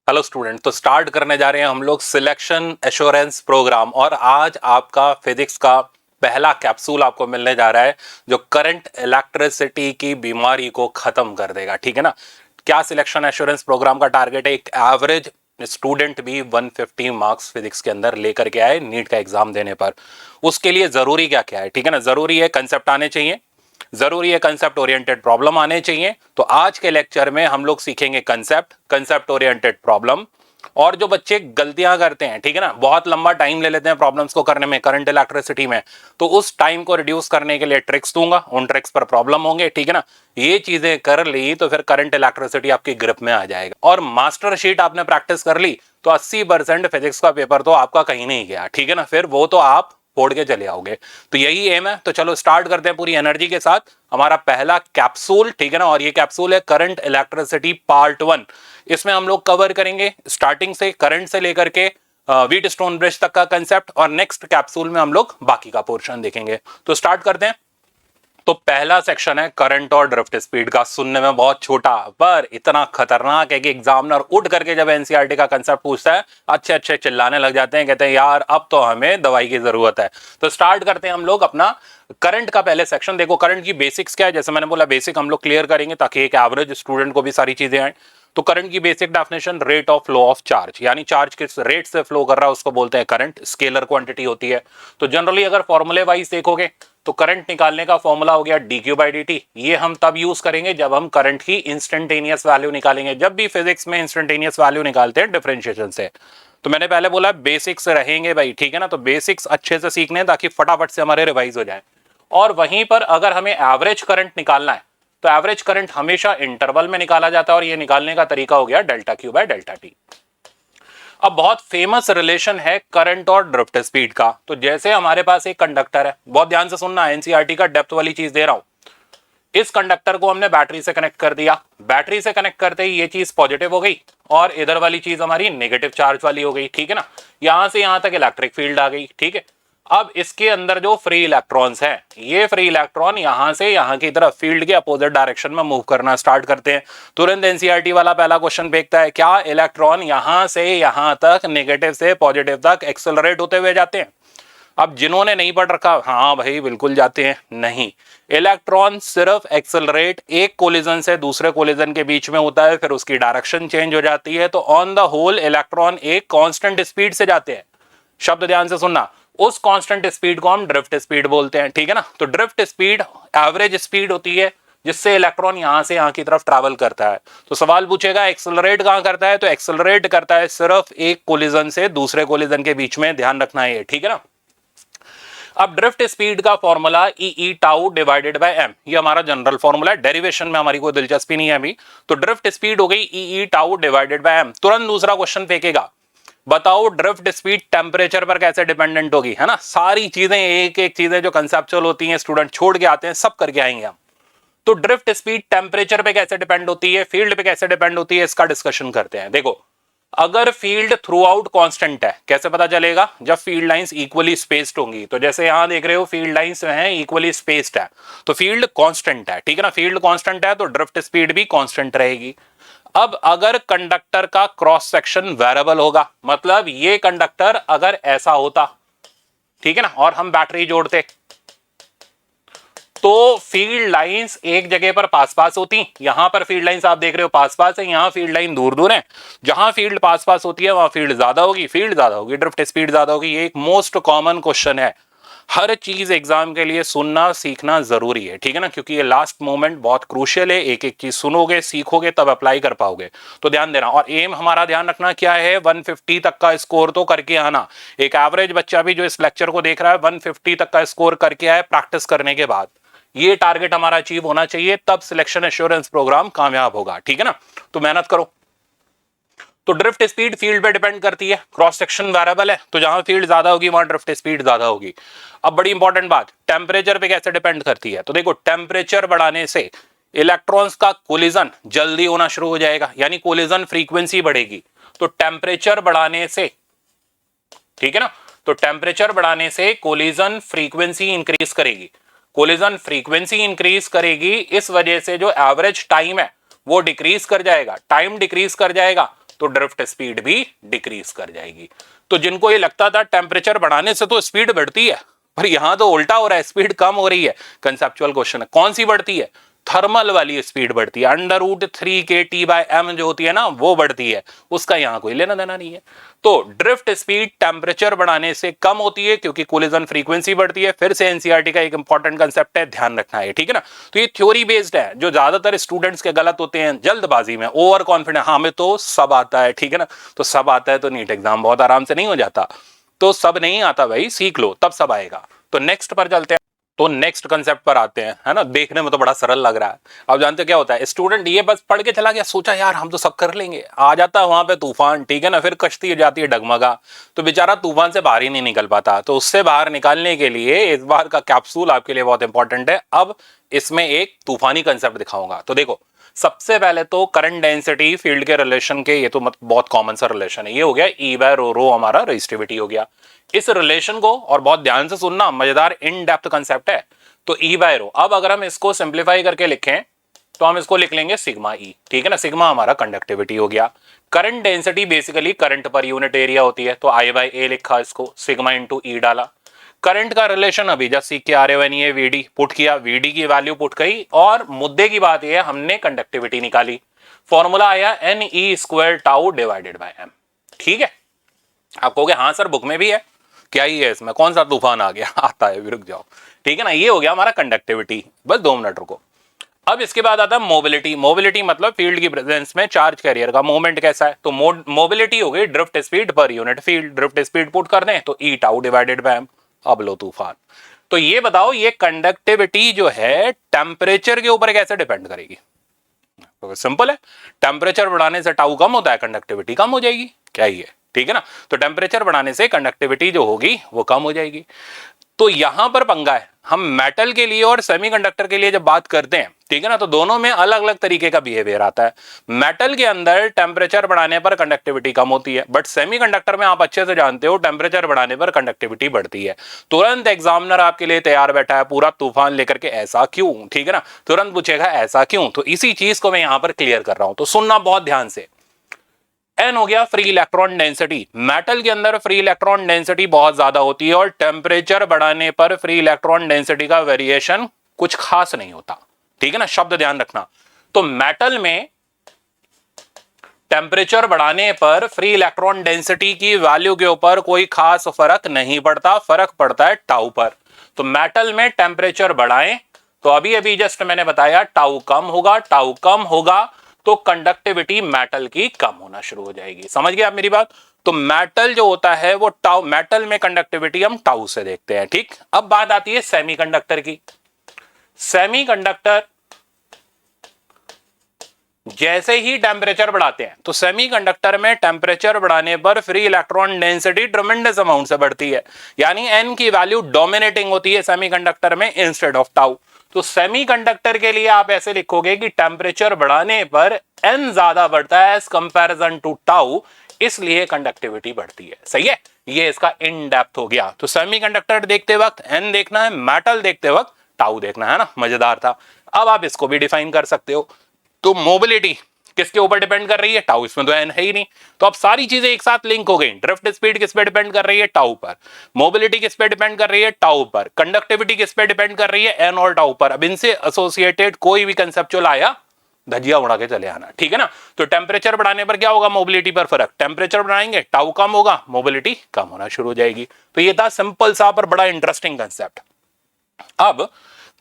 Hello student, तो start करने जा रहे हैं हम लोग सिलेक्शन एश्योरेंस प्रोग्राम। और आज आपका फिजिक्स का पहला कैप्सूल आपको मिलने जा रहा है जो करंट इलेक्ट्रिसिटी की बीमारी को खत्म कर देगा। ठीक है ना। क्या सिलेक्शन एश्योरेंस प्रोग्राम का टारगेट है? एक एवरेज स्टूडेंट भी 150 मार्क्स फिजिक्स के अंदर लेकर के आए नीट का एग्जाम देने पर। उसके लिए जरूरी क्या क्या है? ठीक है ना। जरूरी है कंसेप्ट आने चाहिए, जरूरी है कंसेप्ट ओरिएंटेड प्रॉब्लम आने चाहिए। तो आज के लेक्चर में हम लोग सीखेंगे कंसेप्ट ओरिएंटेड प्रॉब्लम। और जो बच्चे गलतियां करते हैं, ठीक है ना, बहुत लंबा टाइम ले लेते हैं प्रॉब्लम्स को करने में करंट इलेक्ट्रिसिटी में, तो उस टाइम को रिड्यूस करने के लिए ट्रिक्स दूंगा, उन ट्रिक्स पर प्रॉब्लम होंगे। ठीक है ना। ये चीजें कर ली तो फिर करंट इलेक्ट्रिसिटी आपकी ग्रिप में आ जाएगा। और मास्टर शीट आपने प्रैक्टिस कर ली तो 80% फिजिक्स का पेपर तो आपका कहीं नहीं गया। ठीक है ना। फिर वो तो आप फोड़ के चले आओगे। तो यही एम है। तो चलो स्टार्ट करते हैं पूरी एनर्जी के साथ हमारा पहला कैप्सूल। ठीक है ना। और ये कैप्सूल है करंट इलेक्ट्रिसिटी पार्ट 1। इसमें हम लोग कवर करेंगे स्टार्टिंग से करंट से लेकर के व्हीट स्टोन ब्रिज तक का कंसेप्ट, और नेक्स्ट कैप्सूल में हम लोग बाकी का पोर्शन देखेंगे। तो स्टार्ट करते हैं। तो पहला सेक्शन है करंट और ड्रिफ्ट स्पीड का। सुनने में बहुत छोटा पर इतना खतरनाक है कि एग्जामिनर उठ करके जब एनसीईआरटी का कंसेप्ट पूछता है अच्छे अच्छे चिल्लाने लग जाते हैं, कहते हैं यार अब तो हमें दवाई की जरूरत है। तो स्टार्ट करते हैं हम लोग अपना करंट का पहले सेक्शन। देखो करंट की बेसिक्स क्या है, जैसे मैंने बोला बेसिक हम लोग क्लियर करेंगे ताकि एक एवरेज स्टूडेंट को भी सारी चीजें आए। तो करंट की basic definition, rate of flow of charge, यानी चार्ज किस रेट से फ्लो कर रहा है उसको बोलते हैं करंट। स्केलर क्वांटिटी होती है। तो जनरली अगर फॉर्मूले वाइज देखोगे तो करंट निकालने का फॉर्मूला हो गया dq बाई dt। ये हम तब यूज करेंगे जब हम करंट की इंस्टेंटेनियस वैल्यू निकालेंगे। जब भी फिजिक्स में इंस्टेंटेनियस वैल्यू निकालते हैं डिफरेंशिएशन से, तो मैंने पहले बोला बेसिक्स रहेंगे भाई। ठीक है ना। तो बेसिक्स अच्छे से सीखने ताकि फटाफट से हमारे रिवाइज हो जाए। और वहीं पर अगर हमें एवरेज करंट निकालना है तो एवरेज करंट हमेशा इंटरवल में निकाला जाता है, और ये निकालने का तरीका हो गया delta Q by delta T. अब बहुत फेमस रिलेशन है करंट और ड्रिफ्ट स्पीड का। तो जैसे हमारे पास एक कंडक्टर है, बहुत ध्यान से सुनना, एनसीईआरटी का डेप्थ वाली चीज दे रहा हूं। इस कंडक्टर को हमने बैटरी से कनेक्ट कर दिया। बैटरी से कनेक्ट करते ही ये चीज पॉजिटिव हो गई और इधर वाली चीज हमारी नेगेटिव चार्ज वाली हो गई। ठीक है ना। यहां से यहां तक इलेक्ट्रिक फील्ड आ गई। ठीक है। अब इसके अंदर जो फ्री इलेक्ट्रॉन्स हैं, ये फ्री इलेक्ट्रॉन यहां से यहां की तरफ फील्ड के अपोजिट डायरेक्शन में मूव करना स्टार्ट करते हैं। तुरंत एनसीईआरटी वाला पहला क्वेश्चन फेंकता है, क्या इलेक्ट्रॉन यहां से यहां तक नेगेटिव से पॉजिटिव तक एक्सेलरेट होते हुए जाते हैं? अब जिन्होंने नहीं पढ़ रखा, हाँ भाई बिल्कुल जाते हैं। नहीं, इलेक्ट्रॉन सिर्फ एक्सेलरेट एक कोलिजन से दूसरे कोलिजन के बीच में होता है, फिर उसकी डायरेक्शन चेंज हो जाती है। तो ऑन द होल इलेक्ट्रॉन एक कांस्टेंट स्पीड से जाते हैं। शब्द ध्यान से सुनना, उस कांस्टेंट स्पीड को हम ड्रिफ्ट स्पीड बोलते हैं। ठीक है ना। तो ड्रिफ्ट स्पीड एवरेज स्पीड होती है जिससे इलेक्ट्रॉन यहां से यहां की तरफ ट्रैवल करता है। तो सवाल पूछेगा एक्सेलरेट कहां करता है, तो एक्सेलरेट करता है सिर्फ एक कोलिजन से दूसरे कोलिजन के बीच में। ध्यान रखना है। ठीक है ना। अब ड्रिफ्ट स्पीड का formula E tau divided by M, ये हमारा जनरल फॉर्मूला है। डेरिवेशन में हमारी कोई दिलचस्पी नहीं है अभी। तो ड्रिफ्ट स्पीड हो गई ई टाउ डिवाइडेड बाय एम। तुरंत दूसरा क्वेश्चन फेंकेगा, बताओ ड्रिफ्ट स्पीड टेम्परेचर पर कैसे डिपेंडेंट होगी? है ना। सारी चीजें एक एक चीजें जो कंसेप्चुअल होती हैं स्टूडेंट छोड़ के आते हैं, सब करके आएंगे हम। तो ड्रिफ्ट स्पीड टेम्परेचर पे कैसे डिपेंड होती है, फील्ड पे कैसे डिपेंड होती है, इसका डिस्कशन करते हैं। देखो, अगर फील्ड थ्रू आउट कांस्टेंट है, कैसे पता चलेगा? जब फील्ड लाइंस इक्वली स्पेस्ड होंगी। तो जैसे यहां देख रहे हो फील्ड लाइंस हैं इक्वली स्पेस्ड है, तो फील्ड कांस्टेंट है। ठीक है ना। फील्ड कांस्टेंट है तो ड्रिफ्ट स्पीड भी कांस्टेंट रहेगी। अब अगर कंडक्टर का क्रॉस सेक्शन वेरिएबल होगा, मतलब ये कंडक्टर अगर ऐसा होता, ठीक है ना, और हम बैटरी जोड़ते, तो फील्ड लाइंस एक जगह पर पास पास होती। यहां पर फील्ड लाइंस आप देख रहे हो पास पास है, यहां फील्ड लाइन दूर दूर है। जहां फील्ड पास पास होती है वहां फील्ड ज्यादा होगी, फील्ड ज्यादा होगी, ड्रिफ्ट स्पीड ज्यादा होगी। ये एक मोस्ट कॉमन क्वेश्चन है। हर चीज एग्जाम के लिए सुनना सीखना जरूरी है। ठीक है ना। क्योंकि ये लास्ट मोमेंट बहुत क्रूशियल है। एक एक चीज सुनोगे सीखोगे तब अप्लाई कर पाओगे। तो ध्यान देना। और एम हमारा ध्यान रखना क्या है, 150 तक का स्कोर तो करके आना। एक एवरेज बच्चा भी जो इस लेक्चर को देख रहा है 150 तक का स्कोर करके आए प्रैक्टिस करने के बाद। ये टारगेट हमारा अचीव होना चाहिए, तब सिलेक्शन एश्योरेंस प्रोग्राम कामयाब होगा। ठीक है ना। तो मेहनत करो। तो ड्रिफ्ट स्पीड फील्ड पे डिपेंड करती है, क्रॉस सेक्शन वेरिएबल है, तो जहां फील्ड ज्यादा होगी वहां ड्रिफ्ट स्पीड ज्यादा होगी। अब बड़ी इंपॉर्टेंट बात, टेम्परेचर पे कैसे डिपेंड करती है? तो देखो, टेम्परेचर बढ़ाने से इलेक्ट्रॉन्स का कोलिजन जल्दी होना शुरू हो जाएगा, यानी कोलिजन फ्रीक्वेंसी बढ़ेगी। तो टेम्परेचर बढ़ाने से, ठीक है ना, तो टेम्परेचर बढ़ाने से कोलिजन फ्रीक्वेंसी इंक्रीज करेगी। कोलिजन फ्रीक्वेंसी इंक्रीज करेगी, इस वजह से जो एवरेज टाइम है वो डिक्रीज कर जाएगा। टाइम डिक्रीज कर जाएगा तो ड्रिफ्ट स्पीड भी डिक्रीज कर जाएगी। तो जिनको ये लगता था टेम्परेचर बढ़ाने से तो स्पीड बढ़ती है, पर यहां तो उल्टा हो रहा है, स्पीड कम हो रही है। कंसेप्चुअल क्वेश्चन है, कौन सी बढ़ती है? थर्मल वाली स्पीड बढ़ती है, √3kT/m जो होती है ना, वो बढ़ती है, उसका यहां कोई लेना देना नहीं है। तो ड्रिफ्ट स्पीड टेम्परेचर बढ़ाने से कम होती है क्योंकि कोलिजन फ्रीक्वेंसी बढ़ती है। फिर से एनसीईआरटी का एक इंपॉर्टेंट कंसेप्ट है, ध्यान रखना है, ठीक है ना। तो ये थ्योरी बेस्ड है, जो ज्यादातर स्टूडेंट्स के गलत होते हैं जल्दबाजी में, ओवर कॉन्फिडेंस, हमें तो सब आता है, ठीक है ना। तो सब आता है तो नीट एग्जाम बहुत आराम से नहीं हो जाता, तो सब नहीं आता भाई, सीख लो तब सब आएगा। तो नेक्स्ट पर चलते हैं। तो नेक्स्ट कंसेप्ट पर आते हैं, है ना। देखने में तो बड़ा सरल लग रहा है। अब जानते हो क्या होता है, स्टूडेंट ये बस पढ़ के चला गया, सोचा यार हम तो सब कर लेंगे, आ जाता है वहां पे तूफान, ठीक है ना, फिर कश्ती हो जाती है डगमगा, तो बेचारा तूफान से बाहर ही नहीं निकल पाता। तो उससे बाहर निकालने के लिए इस बार का कैप्सूल आपके लिए बहुत इंपॉर्टेंट है। अब इसमें एक तूफानी कंसेप्ट दिखाऊंगा। तो देखो, सबसे पहले तो करंट डेंसिटी फील्ड के रिलेशन के, ये तो बहुत कॉमन सा रिलेशन है, ये हो गया E/ρ हमारा रेजिस्टिविटी हो गया। इस रिलेशन को, और बहुत ध्यान से सुनना, मजेदार इन डेप्थ कंसेप्ट है। तो E/ρ, अब अगर हम इसको सिंप्लीफाई करके लिखें तो हम इसको लिख लेंगे सिग्मा ई, ठीक है ना। सिग्मा हमारा कंडक्टिविटी हो गया। Current density basically current per unit area होती है, तो I/A लिखा इसको, सिग्मा इंटू ई डाला। करंट का रिलेशन अभी जस्ट सीख के आ रहे हो, यानी ये VD पुट किया, VD की वैल्यू पुट गई, और मुद्दे की बात ये है, हमने कंडक्टिविटी निकाली। फॉर्मूला आया NE²τ/m, ठीक है। आप कहोगे हाँ सर बुक में भी है, क्या ही है इसमें, कौन सा तूफान आ गया, आता है, रुक जाओ, ठीक है ना। ये हो गया हमारा कंडक्टिविटी, बस 2 मिनट रुको। अब इसके बाद आता है मोबिलिटी। मोबिलिटी मतलब फील्ड की प्रेजेंस में चार्ज कैरियर का मूवमेंट कैसा है। तो मोबिलिटी हो गई drift speed per unit field. Drift speed put कर दें तो E/τ/m। अब लो तूफान। तो ये बताओ, ये कंडक्टिविटी जो है टेम्परेचर के ऊपर कैसे डिपेंड करेगी? तो सिंपल है, टेम्परेचर बढ़ाने से टाउ कम होता है, कंडक्टिविटी कम हो जाएगी, क्या ही है, ठीक है ना। तो टेम्परेचर बढ़ाने से कंडक्टिविटी जो होगी वो कम हो जाएगी। तो यहां पर पंगा है, हम मेटल के लिए और सेमीकंडक्टर के लिए जब बात करते हैं, ठीक है ना, तो दोनों में अलग अलग तरीके का बिहेवियर आता है। मेटल के अंदर टेम्परेचर बढ़ाने पर कंडक्टिविटी कम होती है, बट सेमीकंडक्टर में आप अच्छे से जानते हो टेम्परेचर बढ़ाने पर कंडक्टिविटी बढ़ती है। तुरंत एग्जामिनर आपके लिए तैयार बैठा है पूरा तूफान लेकर के, ऐसा क्यों, ठीक है ना, तुरंत पूछेगा ऐसा क्यों। तो इसी चीज को मैं यहां पर क्लियर कर रहा हूं, तो सुनना बहुत ध्यान से। N हो गया फ्री इलेक्ट्रॉन डेंसिटी। मेटल के अंदर फ्री इलेक्ट्रॉन डेंसिटी बहुत ज्यादा होती है, और टेम्परेचर बढ़ाने पर फ्री इलेक्ट्रॉन डेंसिटी का वेरिएशन कुछ खास नहीं होता, ठीक है ना, शब्द ध्यान रखना। तो मेटल में टेम्परेचर बढ़ाने पर फ्री इलेक्ट्रॉन डेंसिटी की वैल्यू के ऊपर कोई खास फर्क नहीं पड़ता, फर्क पड़ता है टाउ पर। तो मेटल में टेम्परेचर बढ़ाएं तो अभी अभी जस्ट मैंने बताया टाउ कम होगा, टाउ कम होगा तो कंडक्टिविटी मेटल की कम होना शुरू हो जाएगी। समझ गए आप मेरी बात? तो मेटल जो होता है वो टाउ, मेटल में कंडक्टिविटी हम टाउ से देखते हैं, ठीक। अब बात आती है सेमीकंडक्टर की। सेमीकंडक्टर जैसे ही टेम्परेचर बढ़ाते हैं तो सेमीकंडक्टर में टेम्परेचर बढ़ाने पर फ्री इलेक्ट्रॉन डेंसिटी ट्रेमेंडस अमाउंट से बढ़ती है, यानी N की वैल्यू डोमिनेटिंग होती है सेमीकंडक्टर में इंस्टेड ऑफ टाउ। तो सेमीकंडक्टर के लिए आप ऐसे लिखोगे कि टेम्परेचर बढ़ाने पर N ज्यादा बढ़ता है एज कंपैरिजन टू टाउ, इसलिए कंडक्टिविटी बढ़ती है। सही है, ये इसका इन डेप्थ हो गया। तो सेमीकंडक्टर देखते वक्त N देखना है, मेटल देखते वक्त टाउ देखना है ना, मजेदार था। अब आप इसको भी डिफाइन कर सकते हो। तो मोबिलिटी किसके ऊपर डिपेंड कर रही है? टाउ, इसमें तो एन है ही नहीं। तो अब सारी चीजें एक साथ लिंक हो गई। ड्रिफ्ट स्पीड किस पे डिपेंड कर रही है? टाउ पर। मोबिलिटी किस पे डिपेंड कर रही है? टाउ पर। कंडक्टिविटी किस पे डिपेंड कर रही है? एन और टाउ पर। अब इनसे एसोसिएटेड कोई भी कंसेप्चुअल आया, धजिया उड़ा के चले आना, ठीक है ना। तो टेम्परेचर बढ़ाने पर क्या होगा? मोबिलिटी पर फर्क। टेम्परेचर बढ़ाएंगे, टाउ कम होगा, मोबिलिटी कम होना शुरू हो जाएगी। तो ये था सिंपल सा पर बड़ा इंटरेस्टिंग कंसेप्ट। अब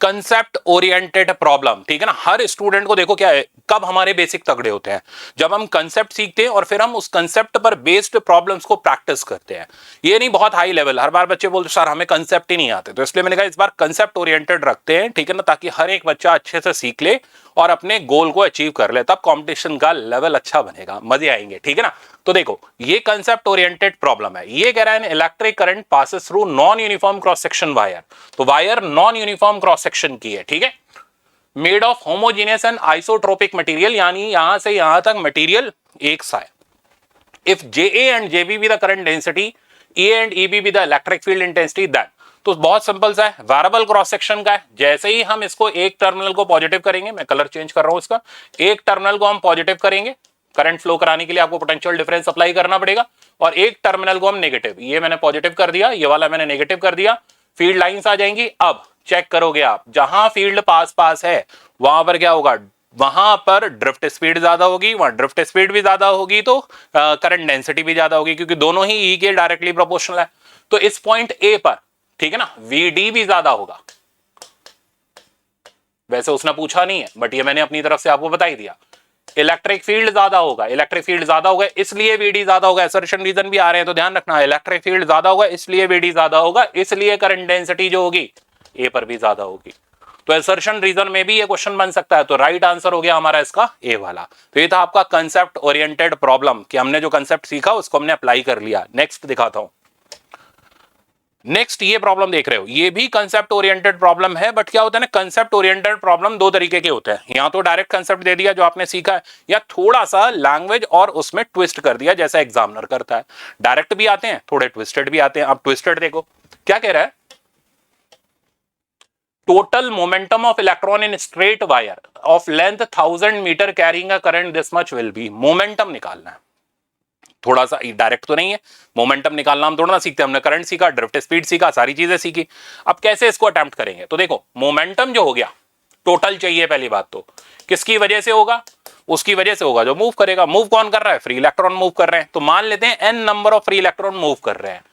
कंसेप्ट ओरिएंटेड प्रॉब्लम, ठीक है ना। हर स्टूडेंट को देखो क्या है, कब हमारे बेसिक तगड़े होते हैं, जब हम कंसेप्ट सीखते हैं और फिर हम उस कंसेप्ट पर बेस्ड प्रॉब्लम्स को प्रैक्टिस करते हैं। ये नहीं बहुत हाई लेवल, हर बार बच्चे बोलते सर हमें कंसेप्ट ही नहीं आते, तो इसलिए मैंने कहा इस बार कंसेप्ट ओरिएंटेड रखते हैं, ठीक है ना, ताकि हर एक बच्चा अच्छे से सीख ले और अपने गोल को अचीव कर ले, तब कंपटीशन का लेवल अच्छा बनेगा, मजे आएंगे, ठीक है ना। तो देखो ये कंसेप्ट ओरिएंटेड प्रॉब्लम है। ये कह रहा है electric current passes through non uniform cross section wire. तो wire non uniform cross section की है, ठीक है, made of homogeneous and isotropic material, यानी यहां से यहां तक मटेरियल एक सा है। If JA and JB be the current density, E and EB be the electric field intensity, that. तो बहुत सिंपल सा है, वेरिएबल क्रॉस सेक्शन का है। जैसे ही हम इसको एक टर्मिनल को पॉजिटिव करेंगे, मैं कलर चेंज कर रहा हूं इसका, एक टर्मिनल को हम पॉजिटिव करेंगे करंट फ्लो कराने के लिए आपको पोटेंशियल डिफरेंस अप्लाई करना पड़ेगा, और एक टर्मिनल को हम नेगेटिव, ये मैंने पॉजिटिव कर दिया, ये वाला मैंने नेगेटिव कर दिया, फील्ड लाइंस आ जाएंगी। अब चेक करोगे आप, जहां फील्ड पास पास है वहां पर क्या होगा, वहां पर ड्रिफ्ट स्पीड ज्यादा होगी, वहां ड्रिफ्ट स्पीड भी ज्यादा होगी तो करंट डेंसिटी भी ज्यादा होगी, क्योंकि दोनों ही ई के डायरेक्टली प्रोपोर्शनल है। तो इस पॉइंट ए पर, ठीक है ना, वीडी भी ज्यादा होगा। वैसे उसने पूछा नहीं है, बट ये मैंने अपनी तरफ से आपको बता ही दिया। इलेक्ट्रिक फील्ड ज्यादा होगा, इलेक्ट्रिक फील्ड ज्यादा होगा इसलिए वीडी ज्यादा होगा। असर्शन रीजन भी आ रहे हैं तो ध्यान रखना, इलेक्ट्रिक फील्ड ज्यादा होगा इसलिए वीडी ज्यादा होगा, इसलिए करंट डेंसिटी जो होगी ए पर भी ज्यादा होगी। तो असर्शन रीजन में भी ये क्वेश्चन बन सकता है। तो राइट आंसर हो गया हमारा इसका ए वाला। तो ये था आपका कंसेप्ट ओरिएंटेड प्रॉब्लम, कि हमने जो कंसेप्ट सीखा उसको हमने अप्लाई कर लिया। नेक्स्ट दिखाता हूं। नेक्स्ट ये प्रॉब्लम देख रहे हो, ये भी कंसेप्ट ओरिएंटेड प्रॉब्लम है, बट क्या होता है ना, कंसेप्ट ओरिएंटेड प्रॉब्लम दो तरीके के होते हैं। या तो डायरेक्ट कंसेप्ट दे दिया जो आपने सीखा है, या थोड़ा सा लैंग्वेज और उसमें ट्विस्ट कर दिया जैसा एग्जामिनर करता है। डायरेक्ट भी आते हैं, थोड़े ट्विस्टेड भी आते हैं। अब ट्विस्टेड देखो क्या कह रहा है, total momentum of electron in straight wire of length 1000 meter carrying a current this much will be. Momentum निकालना है, थोड़ा सा डायरेक्ट तो नहीं है, मोमेंटम निकालना हम थोड़ा ना सीखते हैं, हमने करंट सीखा, ड्रिफ्ट स्पीड सीखा, सारी चीजें सीखी। अब कैसे इसको अटेम्प्ट करेंगे, तो देखो मोमेंटम जो हो गया, टोटल चाहिए पहली बात तो, किसकी वजह से होगा, उसकी वजह से होगा जो मूव करेगा। मूव कौन कर रहा है, फ्री इलेक्ट्रॉन मूव कर रहे हैं। तो मान लेते हैं N number of free electron move कर रहे हैं,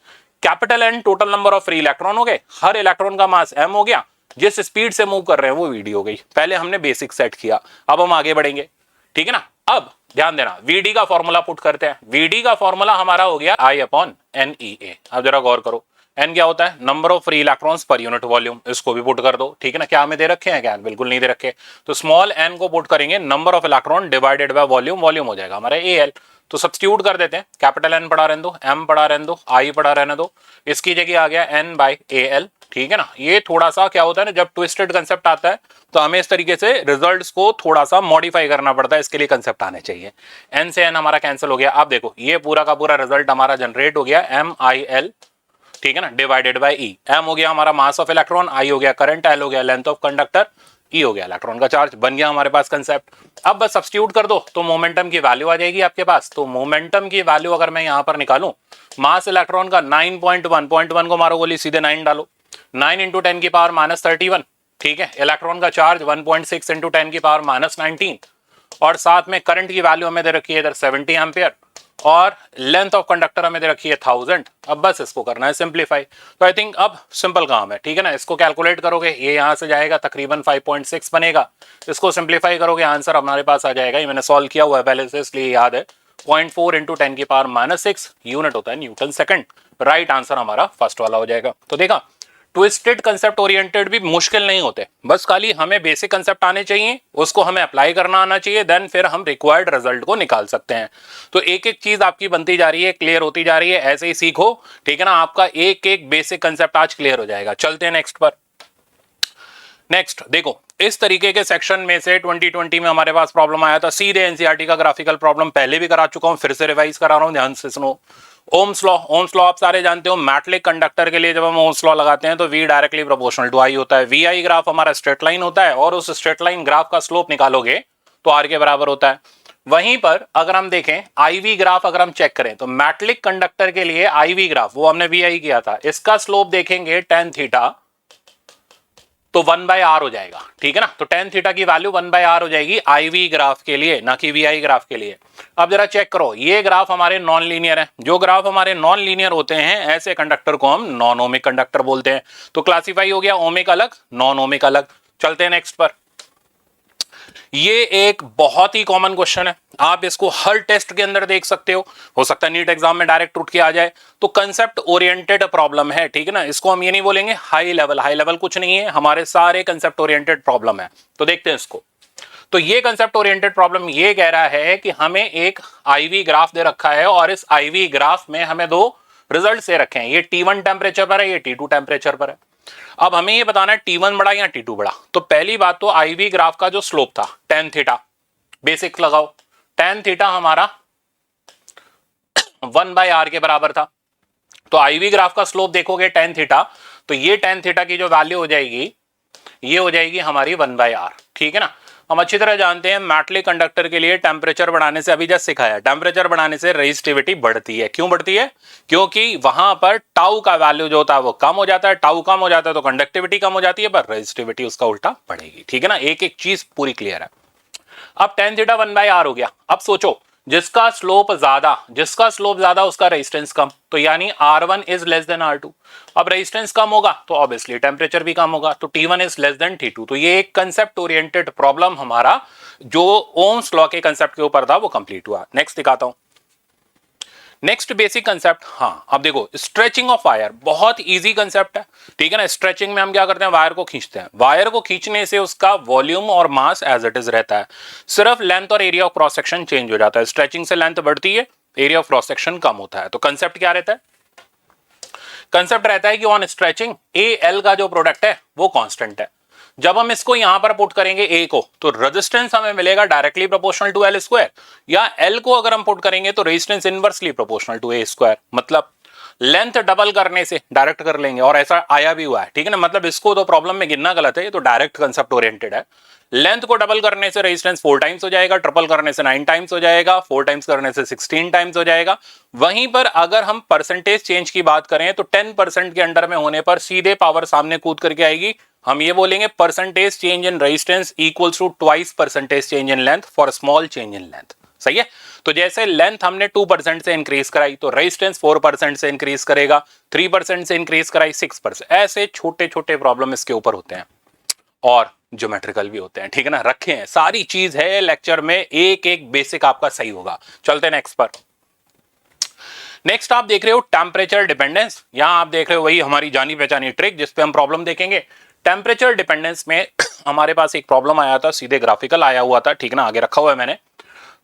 capital N total number of free electron हो गए, हर इलेक्ट्रॉन का मास एम हो गया, जिस स्पीड से मूव कर रहे हैं वो वीडी हो गई। पहले हमने बेसिक सेट किया, अब हम आगे बढ़ेंगे, ठीक है ना। अब ध्यान देना, वीडी का फॉर्मूला पुट करते हैं। वीडी का फॉर्मूला हमारा हो गया आई अपॉन एन ई ए। अब जरा गौर करो, एन क्या होता है, number of free electrons per unit volume, इसको भी पुट कर दो, ठीक है ना। क्या हमें दे रखे हैं, क्या बिल्कुल नहीं दे रखे। तो स्मॉल एन को पुट करेंगे, number of electron divided by volume, volume हो जाएगा हमारा ए एल। तो सब्स्टिट्यूट कर देते हैं, कैपिटल एन पढ़ा रहने दो, एम पढ़ा रहने दो, आई पढ़ा रहने दो, इसकी जगह आ गया एन बाई ए एल, ठीक है ना। ये थोड़ा सा क्या होता है ना, जब ट्विस्टेड कंसेप्ट आता है तो हमें इस तरीके से रिजल्ट्स को थोड़ा सा मॉडिफाई करना पड़ता है, इसके लिए कंसेप्ट आने चाहिए। एन से एन हमारा कैंसिल हो गया। अब देखो ये पूरा का पूरा रिजल्ट हमारा जनरेट हो गया एम आई एल, ठीक है ना, डिवाइडेड बाय ई। एम हो गया हमारा मास ऑफ इलेक्ट्रॉन, आई हो गया करंट, एल हो गया लेंथ ऑफ कंडक्टर, ई हो गया इलेक्ट्रॉन का चार्ज। बन गया हमारे पास कंसेप्ट। अब बस सब्स्टिट्यूट कर दो तो मोमेंटम की वैल्यू आ जाएगी आपके पास। तो मोमेंटम की वैल्यू अगर मैं यहां पर निकालूं, मास इलेक्ट्रॉन का 9.1 को मारो गोली, सीधे 9 डालो, 9 इंटू 10 की पावर माइनस 31, ठीक है। इलेक्ट्रॉन का चार्ज 1.6 इंटू 10 की पावर माइनस 19, और साथ में करंट की वैल्यू हमें दे रखी है इधर 70 एम्पियर, और लेंथ ऑफ कंडक्टर हमें दे रखी है 1000। अब बस इसको करना है सिंप्लीफाई। तो आई थिंक अब सिंपल काम है, ठीक है ना। इसको कैलकुलेट करोगे, ये यहां से जाएगा तकरीबन 5.6 बनेगा। इसको सिंप्लीफाई करोगे, आंसर हमारे पास आ जाएगा, ये मैंने सॉल्व किया हुआ है पहले से इसलिए याद है, 0.4 इंटू 10 की पावर माइनस 6 यूनिट होता है न्यूटन सेकंड। राइट आंसर हमारा फर्स्ट वाला हो जाएगा। तो देखा, ट्विस्टेड कंसेप्ट ओरिएंटेड भी मुश्किल नहीं होते, बस खाली हमें बेसिक कंसेप्ट आने चाहिए, उसको हमें अप्लाई करना आना चाहिए, देन फिर हम रिक्वायर्ड रिजल्ट को निकाल सकते हैं। तो एक एक चीज आपकी बनती जा रही है, क्लियर होती जा रही है, ऐसे ही सीखो, ठीक है ना। आपका एक एक बेसिक कंसेप्ट आज क्लियर हो जाएगा। चलते हैं नेक्स्ट पर। नेक्स्ट देखो, इस तरीके के सेक्शन में से 2020 में हमारे पास प्रॉब्लम आया था, सीधे एनसीईआरटी का ग्राफिकल प्रॉब्लम पहले भी करा चुका हूं, फिर से रिवाइज करा रहा हूं, ध्यान से सुनो। ओम्स लॉ, ओम्स लॉ आप सारे जानते हो, मैटलिक कंडक्टर के लिए जब हम ओम्स लॉ लगाते हैं तो V directly proportional to I होता है। VI ग्राफ हमारा स्ट्रेट लाइन होता है, और उस स्ट्रेट लाइन ग्राफ का स्लोप निकालोगे तो R के बराबर होता है। वहीं पर अगर हम देखें IV ग्राफ, अगर हम चेक करें तो मैटलिक कंडक्टर के लिए IV ग्राफ, वो हमने VI किया था, इसका स्लोप देखेंगे tan थीटा तो 1/r हो जाएगा, ठीक है ना। तो tan थीटा की वैल्यू 1/r हो जाएगी IV ग्राफ के लिए, ना कि VI ग्राफ के लिए। अब जरा चेक करो, ये ग्राफ हमारे नॉन लीनियर है। जो ग्राफ हमारे नॉन लीनियर होते हैं, ऐसे कंडक्टर को हम नॉन ओमिक कंडक्टर बोलते हैं। तो क्लासिफाई हो गया ओमिक अलग, नॉन ओमिक अलग। चलते हैं नेक्स्ट पर। ये एक बहुत ही कॉमन क्वेश्चन है, आप इसको हर टेस्ट के अंदर देख सकते हो सकता है नीट एग्जाम में डायरेक्ट उठ के आ जाए। तो कंसेप्ट ओरिएंटेड प्रॉब्लम है, ठीक है ना। इसको हम ये नहीं बोलेंगे हाई लेवल, हाई लेवल कुछ नहीं है, हमारे सारे कंसेप्ट ओरिएंटेड प्रॉब्लम है। तो देखते हैं इसको। तो ये कंसेप्ट ओरिएंटेड प्रॉब्लम ये कह रहा है कि हमें एक IV ग्राफ दे रखा है, और इस IV ग्राफ में हमें दो रिजल्ट दे रखे हैं। ये T1 टेम्परेचर पर है, ये T2 टेम्परेचर पर है। अब हमें ये बताना है T1 बड़ा या T2 बड़ा। तो पहली बात तो IV ग्राफ का जो स्लोप था tan थीटा, बेसिक लगाओ, tan थीटा हमारा 1/r के बराबर था। तो IV ग्राफ का स्लोप देखोगे tan थीटा, तो ये tan थीटा की जो वैल्यू हो जाएगी, ये हो जाएगी हमारी 1/r, ठीक है ना। हम अच्छी तरह जानते हैं मेटलिक कंडक्टर के लिए टेम्परेचर बढ़ाने से, अभी जस्ट सिखाया, टेम्परेचर बढ़ाने से रेजिस्टिविटी बढ़ती है। क्यों बढ़ती है? क्योंकि वहां पर टाउ का वैल्यू जो होता है वो कम हो जाता है, टाउ कम हो जाता है तो कंडक्टिविटी कम हो जाती है, पर रेजिस्टिविटी उसका उल्टा बढ़ेगी। ठीक है ना, एक एक चीज पूरी क्लियर है। अब tan थीटा 1/r हो गया। अब सोचो जिसका स्लोप ज्यादा उसका रेजिस्टेंस कम, तो यानी R1 is less than R2। अब रेजिस्टेंस कम होगा तो ऑब्वियसली टेम्परेचर भी कम होगा, तो T1 is less than T2। तो ये एक कंसेप्ट ओरिएंटेड प्रॉब्लम हमारा जो ओम्स लॉ के कंसेप्ट के ऊपर था वो कंप्लीट हुआ। नेक्स्ट दिखाता हूं। नेक्स्ट बेसिक कंसेप्ट, हाँ अब देखो स्ट्रेचिंग ऑफ वायर, बहुत इजी कंसेप्ट है। ठीक है ना, स्ट्रेचिंग में हम क्या करते हैं, वायर को खींचते हैं। वायर को खींचने से उसका वॉल्यूम और मास एज इट इज रहता है, सिर्फ लेंथ और area of cross section change हो जाता है। स्ट्रेचिंग से लेंथ बढ़ती है, एरिया ऑफ क्रॉस सेक्शन कम होता है। तो कंसेप्ट क्या रहता है? कंसेप्ट रहता है कि ऑन स्ट्रेचिंग ए एल का जो प्रोडक्ट है वो कांस्टेंट है। जब हम इसको यहां पर पुट करेंगे ए को, तो रेजिस्टेंस हमें मिलेगा directly proportional to L square, या एल को अगर हम पुट करेंगे तो resistance inversely proportional to A square. मतलब लेंथ डबल करने से डायरेक्ट कर लेंगे, और ऐसा आया भी हुआ है। ठीक है ना, मतलब इसको तो प्रॉब्लम में गिनना गलत है, ये तो डायरेक्ट कंसेप्ट ओरिएंटेड है। लेंथ को डबल करने से रेजिस्टेंस 4 टाइम्स हो जाएगा, ट्रिपल करने से 9 टाइम्स हो जाएगा, 4 टाइम्स करने से 16 टाइम्स हो जाएगा। वहीं पर अगर हम परसेंटेज चेंज की बात करें तो 10% के अंडर में होने पर सीधे पावर सामने कूद करके आएगी। हम ये बोलेंगे percentage change in resistance equals to twice percentage change in length for small change in length. सही है, तो जैसे लेंथ हमने 2% से इंक्रीज कराई तो रेजिस्टेंस 4% से इंक्रीज करेगा, 3% से इंक्रीज कराई 6%। ऐसे छोटे छोटे प्रॉब्लम इसके ऊपर होते हैं और ज्योमेट्रिकल भी होते हैं। ठीक है ना, रखे हैं, सारी चीज है लेक्चर में, एक एक बेसिक आपका सही होगा। चलते हैं नेक्स्ट पर। नेक्स्ट आप देख रहे हो टेम्परेचर डिपेंडेंस। यहां आप देख रहे हो वही हमारी जानी पहचानी ट्रिक जिसपे हम प्रॉब्लम देखेंगे। टेम्परेचर डिपेंडेंस में हमारे पास एक प्रॉब्लम आया था, सीधे ग्राफिकल आया हुआ था। ठीक है ना, आगे रखा हुआ है मैंने।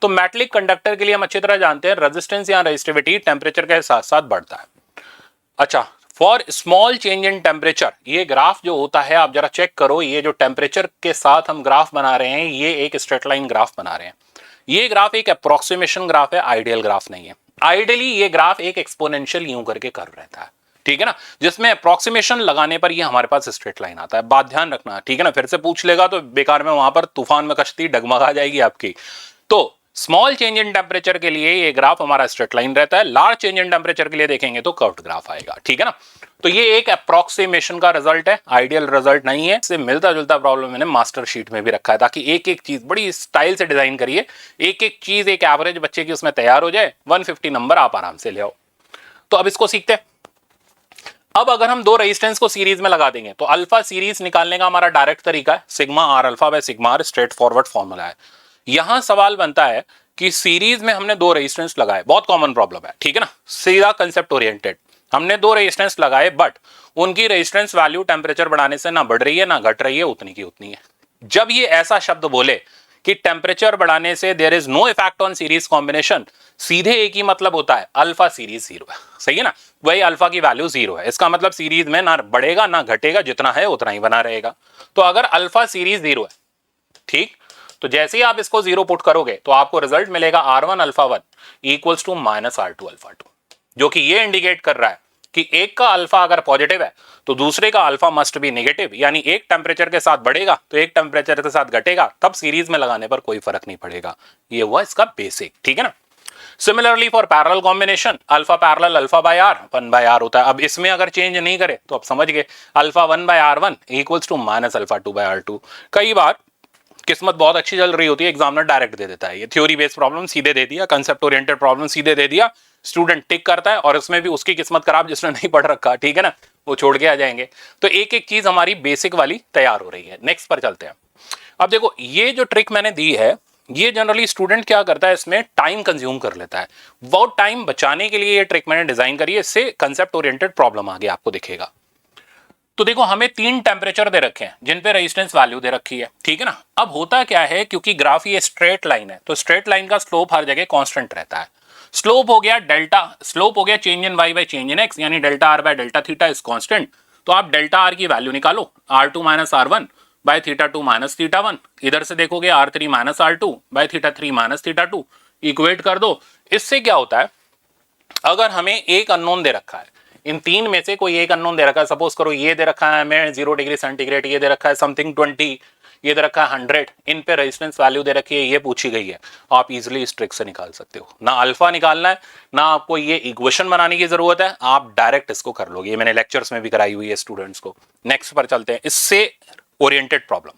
तो मेटलिक कंडक्टर के लिए हम अच्छी तरह जानते हैं रेजिस्टेंस या रेजिस्टिविटी टेम्परेचर के साथ साथ बढ़ता है। अच्छा, for small change in temperature, ये ग्राफ जो होता है आप जरा चेक करो, ये जो टेम्परेचर के साथ हम ग्राफ बना रहे हैं, ये एक स्ट्रेट लाइन ग्राफ बना रहे हैं। ये ग्राफ एक अप्रोक्सीमेशन ग्राफ है, आइडियल ग्राफ नहीं है। आइडियली ये ग्राफ एक एक्सपोनेंशियल यूं करके कर्व रहता है। ठीक है ना, जिसमें अप्रोक्सीमेशन लगाने पर ये हमारे पास स्ट्रेट लाइन आता है। बात ध्यान रखना, ठीक है ना, फिर से पूछ लेगा तो बेकार में वहां पर तूफान में कश्ती डगमगा जाएगी आपकी। तो स्मॉल चेंज इन टेम्परेचर के लिए ये ग्राफ हमारा स्ट्रेट लाइन रहता है, लार्ज चेंज इन टेम्परेचर के लिए देखेंगे तो कर्व्ड ग्राफ आएगा। ठीक है ना, तो ये एक अप्रोक्सीमेशन का रिजल्ट है, आइडियल रिजल्ट नहीं है। इससे मिलता जुलता प्रॉब्लम मैंने मास्टर शीट में भी रखा है, ताकि एक एक चीज बड़ी स्टाइल से डिजाइन करिए, एक एक चीज एक एवरेज बच्चे की उसमें तैयार हो जाए, 150 नंबर आप आराम से ले आओ। तो अब इसको सीखते हैं। अब अगर हम दो रेजिस्टेंस को सीरीज में लगा देंगे तो अल्फा सीरीज निकालने का हमारा डायरेक्ट तरीका है sigma R alpha by sigma R, straight forward formula है। यहां सवाल बनता है कि सीरीज में हमने दो रेजिस्टेंस लगाए, बहुत कॉमन प्रॉब्लम है। ठीक है ना, सीधा कंसेप्ट ओरिएंटेड, हमने दो रेजिस्टेंस लगाए बट उनकी रेजिस्टेंस वैल्यू टेम्परेचर बढ़ाने से ना बढ़ रही है ना घट रही है, उतनी की उतनी है। जब ये ऐसा शब्द बोले कि टेम्परेचर बढ़ाने से there is no effect on series combination, सीधे एक ही मतलब होता है, अल्फा सीरीज जीरो है। सही है ना, वही अल्फा की वैल्यू जीरो है, इसका मतलब सीरीज में ना बढ़ेगा ना घटेगा, जितना है उतना ही बना रहेगा। तो अगर अल्फा सीरीज जीरो है, ठीक, तो जैसे ही आप इसको जीरो पुट करोगे तो आपको रिजल्ट मिलेगा R1 alpha 1 equals to minus R2 alpha 2, जो कि ये इंडिकेट कर रहा है कि एक का अल्फा अगर पॉजिटिव है तो दूसरे का अल्फा मस्ट बी नेगेटिव, यानी एक टेम्परेचर के साथ बढ़ेगा तो एक टेम्परेचर के साथ घटेगा, तब सीरीज में लगाने पर कोई फर्क नहीं पड़ेगा। ये हुआ इसका बेसिक। ठीक है ना, similarly for parallel combination, alpha parallel alpha by R 1 by R होता है। अब इसमें अगर चेंज नहीं करे तो आप समझ गए, alpha 1 by R1 equals to minus alpha 2 by R2। कई बार किस्मत बहुत अच्छी चल रही होती है, एग्जामिनर डायरेक्ट दे देता है, ये थ्योरी बेस्ड प्रॉब्लम सीधे दे दिया, कंसेप्ट ओरिएंटेड प्रॉब्लम सीधे दे दिया, स्टूडेंट टिक करता है, और उसमें भी उसकी किस्मत खराब जिसने नहीं पढ़ रखा। ठीक है ना, वो छोड़ के आ जाएंगे। तो एक एक चीज हमारी बेसिक वाली तैयार हो रही है। नेक्स्ट पर चलते हैं। अब देखो, ये जो ट्रिक मैंने दी है, ये जनरली स्टूडेंट क्या करता है, इसमें टाइम कंज्यूम कर लेता है। वो टाइम बचाने के लिए ये ट्रिक मैंने डिजाइन करी है, इससे कंसेप्ट ओरिएंटेड प्रॉब्लम आगे आपको दिखेगा। तो देखो, हमें 3 टेम्परेचर दे रखे हैं जिन पे रेजिस्टेंस वैल्यू दे रखी है। ठीक है ना, अब होता क्या है, क्योंकि ग्राफ ये स्ट्रेट लाइन है तो स्ट्रेट लाइन का स्लोप हर जगह कांस्टेंट रहता है। स्लोप हो गया डेल्टा, स्लोप हो गया change in Y by change in X, यानी delta R by delta theta is constant. तो आप डेल्टा आर की वैल्यू निकालो, R2 minus R1 by theta 2 minus theta 1। इधर से देखोगे R3 minus R2 by theta 3 minus theta 2, equate कर दो। इससे क्या होता है, अगर हमें एक अननोन दे रखा है, इन तीन में से कोई एक अननोन दे रखा है, सपोज करो ये दे रखा है हमें 0 डिग्री सेंटीग्रेड, ये दे रखा है समथिंग 20, ये दे रखा है 100, इन पे रेजिस्टेंस वैल्यू दे रखी है, ये पूछी गई है, आप इजिली इस ट्रिक से निकाल सकते हो। ना अल्फा निकालना है, ना आपको ये इक्वेशन बनाने की जरूरत है, आप डायरेक्ट इसको कर लोगे। ये मैंने लेक्चर्स में भी कराई हुई है स्टूडेंट्स को। नेक्स्ट पर चलते हैं, इससे ओरिएंटेड प्रॉब्लम।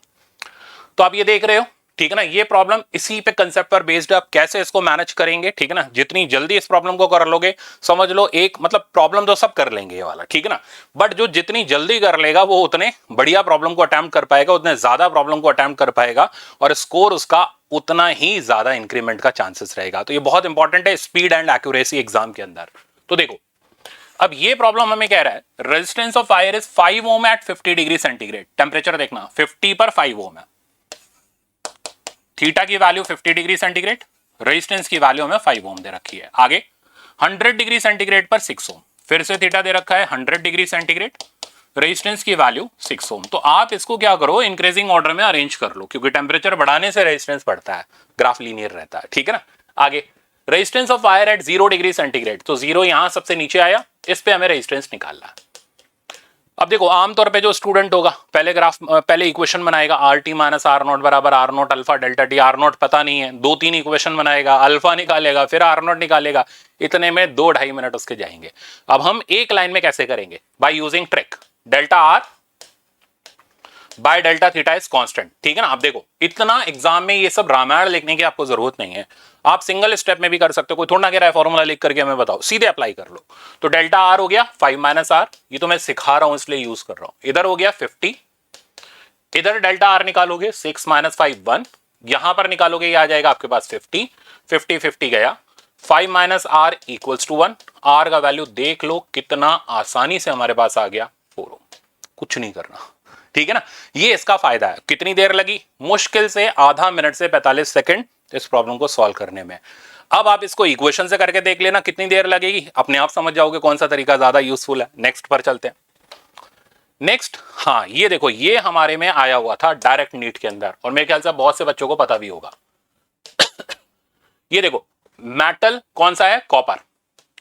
तो आप ये देख रहे हो, ठीक है ना, ये प्रॉब्लम इसी पे कंसेप्ट पर बेस्ड है। आप कैसे इसको मैनेज करेंगे, ठीक है ना, जितनी जल्दी इस प्रॉब्लम को कर लोगे, समझ लो एक मतलब प्रॉब्लम तो सब कर लेंगे ये वाला, ठीक है ना, बट जो जितनी जल्दी कर लेगा वो उतने बढ़िया प्रॉब्लम को अटेम्प्ट कर पाएगा, उतने ज्यादा प्रॉब्लम को अटेम्प्ट कर पाएगा, और स्कोर उसका उतना ही ज्यादा इंक्रीमेंट का चांसेस रहेगा। तो ये बहुत इंपॉर्टेंट है स्पीड एंड एक्यूरेसी एग्जाम के अंदर। तो देखो, अब ये प्रॉब्लम हमें कह रहा है resistance of fire is 5 ohm at 50 degree centigrade. Temperature देखना 50 पर 5 ओम है, थीटा की वैल्यू 50 डिग्री सेंटीग्रेड, रेजिस्टेंस की वैल्यू हमें 5 ओम दे रखी है। आगे 100 डिग्री सेंटीग्रेड पर 6 ओम, फिर से थीटा दे रखा है 100 डिग्री सेंटीग्रेड, रेजिस्टेंस की वैल्यू 6 ओम। तो आप इसको क्या करो, इंक्रीजिंग ऑर्डर में अरेंज कर लो, क्योंकि टेम्परेचर बढ़ाने से रेजिस्टेंस बढ़ता है, ग्राफ लीनियर रहता है, ठीक है ना। आगे resistance of fire eight 0 degree centigrade, तो 0 यहां सबसे नीचे आया, इस पे हमें रेजिस्टेंस निकालना है। अब देखो, आमतौर पे जो स्टूडेंट होगा पहले इक्वेशन बनाएगा, R T minus R naught बराबर R naught alpha delta T. R naught पता नहीं है, 2-3 इक्वेशन बनाएगा, अल्फा निकालेगा, फिर आर नोट निकालेगा, इतने में 2-2.5 मिनट उसके जाएंगे। अब हम एक लाइन में कैसे करेंगे, by using trick delta R by delta theta is constant, ठीक है ना। अब देखो, इतना एग्जाम में ये सब रामायण लिखने की आपको जरूरत नहीं है, आप सिंगल स्टेप में भी कर सकते हो, कोई थोड़ा ना कह रहा है फॉर्मूला लिख करके हमें बताओ, सीधे अप्लाई कर लो। तो डेल्टा आर हो गया 5 माइनस आर, ये तो मैं सिखा रहा हूं इसलिए यूज कर रहा हूं। इधर हो गया 50, इधर डेल्टा आर निकालोगे 6 माइनस 5 1, यहां पर निकालोगे ये आ जाएगा आपके पास 50, 50 50 गया, 5 minus R equals to 1। R का वैल्यू देख लो कितना आसानी से हमारे पास आ गया 4 ओम, कुछ नहीं करना, ठीक है ना। ये इसका फायदा है। कितनी देर लगी, मुश्किल से आधा मिनट से 45 सेकंड इस प्रॉब्लम को सॉल्व करने में। अब आप इसको इक्वेशन से करके देख लेना कितनी देर लगेगी, अपने आप समझ जाओगे कौन सा तरीका ज्यादा यूजफुल है। नेक्स्ट पर चलते हैं। नेक्स्ट, हाँ ये देखो, ये हमारे में आया हुआ था डायरेक्ट नीट के अंदर, और मेरे ख्याल से बहुत से बच्चों को पता भी होगा। ये देखो, मेटल कौन सा है, कॉपर।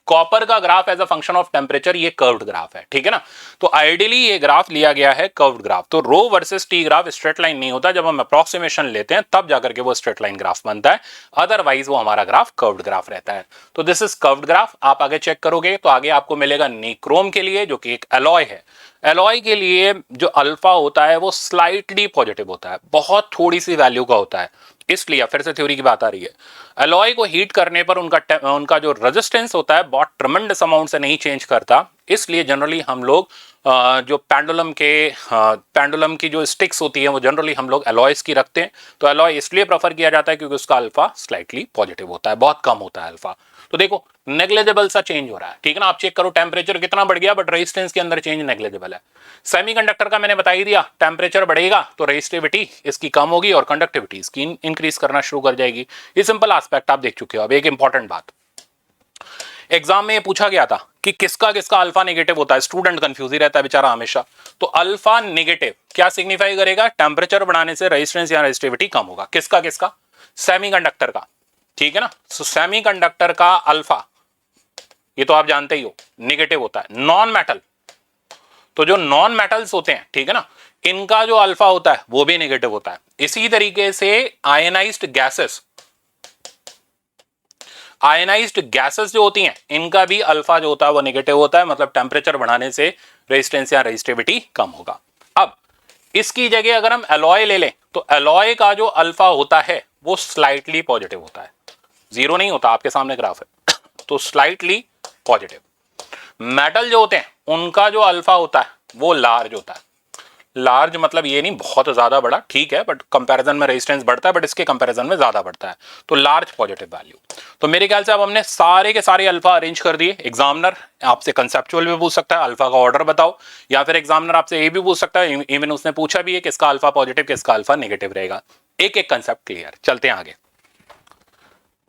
कॉपर का graph as a function of temperature, ये कर्व्ड ग्राफ है, ठीक है ना। तो आइडियली ये ग्राफ लिया गया है कर्व्ड ग्राफ। तो रो versus T graph straight line नहीं होता, जब हम अप्रोक्सीमेशन लेते हैं तब जाकर के वो स्ट्रेट लाइन ग्राफ बनता है, अदरवाइज वो हमारा ग्राफ कर्व्ड ग्राफ रहता है। तो दिस इज कर्व्ड ग्राफ। आप आगे चेक करोगे तो आगे आपको मिलेगा निक्रोम के लिए, जो कि एक एलॉय है। एलॉय के लिए जो अल्फा होता है वो स्लाइटली पॉजिटिव होता है, बहुत थोड़ी सी वैल्यू का होता है, इसलिए फिर से थ्योरी की बात आ रही है। अलॉय को हीट करने पर उनका जो रेजिस्टेंस होता है बहुत ट्रमेंडस अमाउंट से नहीं चेंज करता, इसलिए जनरली हम लोग जो पेंडुलम की जो स्टिक्स होती है वो जनरली हम लोग अलॉयस की रखते हैं। तो अलॉय इसलिए प्रेफर किया जाता है क्योंकि उसका अल्फा स्लाइटली पॉजिटिव होता है, बहुत कम होता है अल्फा। तो देखो, नेग्लिजिबल सा चेंज हो रहा है, ठीक है ना। आप चेक करो, टेम्परेचर कितना बढ़ गया बट रेजिस्टेंस के अंदर चेंज नेग्लिजिबल है। सेमीकंडक्टर का मैंने बता ही दिया, टेम्परेचर बढ़ेगा तो रेजिस्टिविटी इसकी कम होगी और कंडक्टिविटी इसकी इंक्रीज करना शुरू कर जाएगी। ये सिंपल एस्पेक्ट आप देख चुके हो। अब एक इंपॉर्टेंट बात, एग्जाम में ये पूछा गया था कि किसका किसका अल्फा नेगेटिव होता है। स्टूडेंट कंफ्यूज ही रहता है बेचारा हमेशा। तो अल्फा नेगेटिव क्या सिग्निफाई करेगा, टेम्परेचर बढ़ाने से रेजिस्टेंस या रेजिस्टिविटी कम होगा। किसका किसका, सेमीकंडक्टर का, ठीक है ना। सो सेमीकंडक्टर का अल्फा, ये तो आप जानते ही हो, नेगेटिव होता है। नॉन मेटल, तो जो नॉन मेटल्स होते हैं, ठीक है ना, इनका जो अल्फा होता है वो भी नेगेटिव होता है। इसी तरीके से आयनाइज्ड गैसेस जो होती हैं, इनका भी अल्फा जो होता है वो नेगेटिव होता है, मतलब टेम्परेचर बढ़ाने से रेजिस्टेंस या रेजिस्टिविटी कम होगा। अब इसकी जगह अगर हम एलॉय ले लें तो एलॉय का जो अल्फा होता है वो स्लाइटली पॉजिटिव होता है, जीरो नहीं होता, आपके सामने ग्राफ है तो स्लाइटली पॉजिटिव। मेटल जो होते हैं उनका जो अल्फा होता है वो लार्ज होता है। लार्ज मतलब ये नहीं बहुत ज्यादा बड़ा, ठीक है, बट कंपैरिजन में रेजिस्टेंस बढ़ता है, बट इसके कंपैरिजन में ज्यादा बढ़ता है, तो लार्ज पॉजिटिव वैल्यू। तो मेरे ख्याल से अब हमने सारे के सारे अल्फा अरेंज कर दिए। एग्जामिनर आपसे कंसेप्चुअल भी पूछ सकता है, अल्फा का ऑर्डर बताओ, या फिर एग्जामिनर आपसे ये भी पूछ सकता है, इवन उसने पूछा भी है किसका अल्फा पॉजिटिव किसका अल्फा नेगेटिव रहेगा। एक एक कंसेप्ट क्लियर। चलते हैं आगे।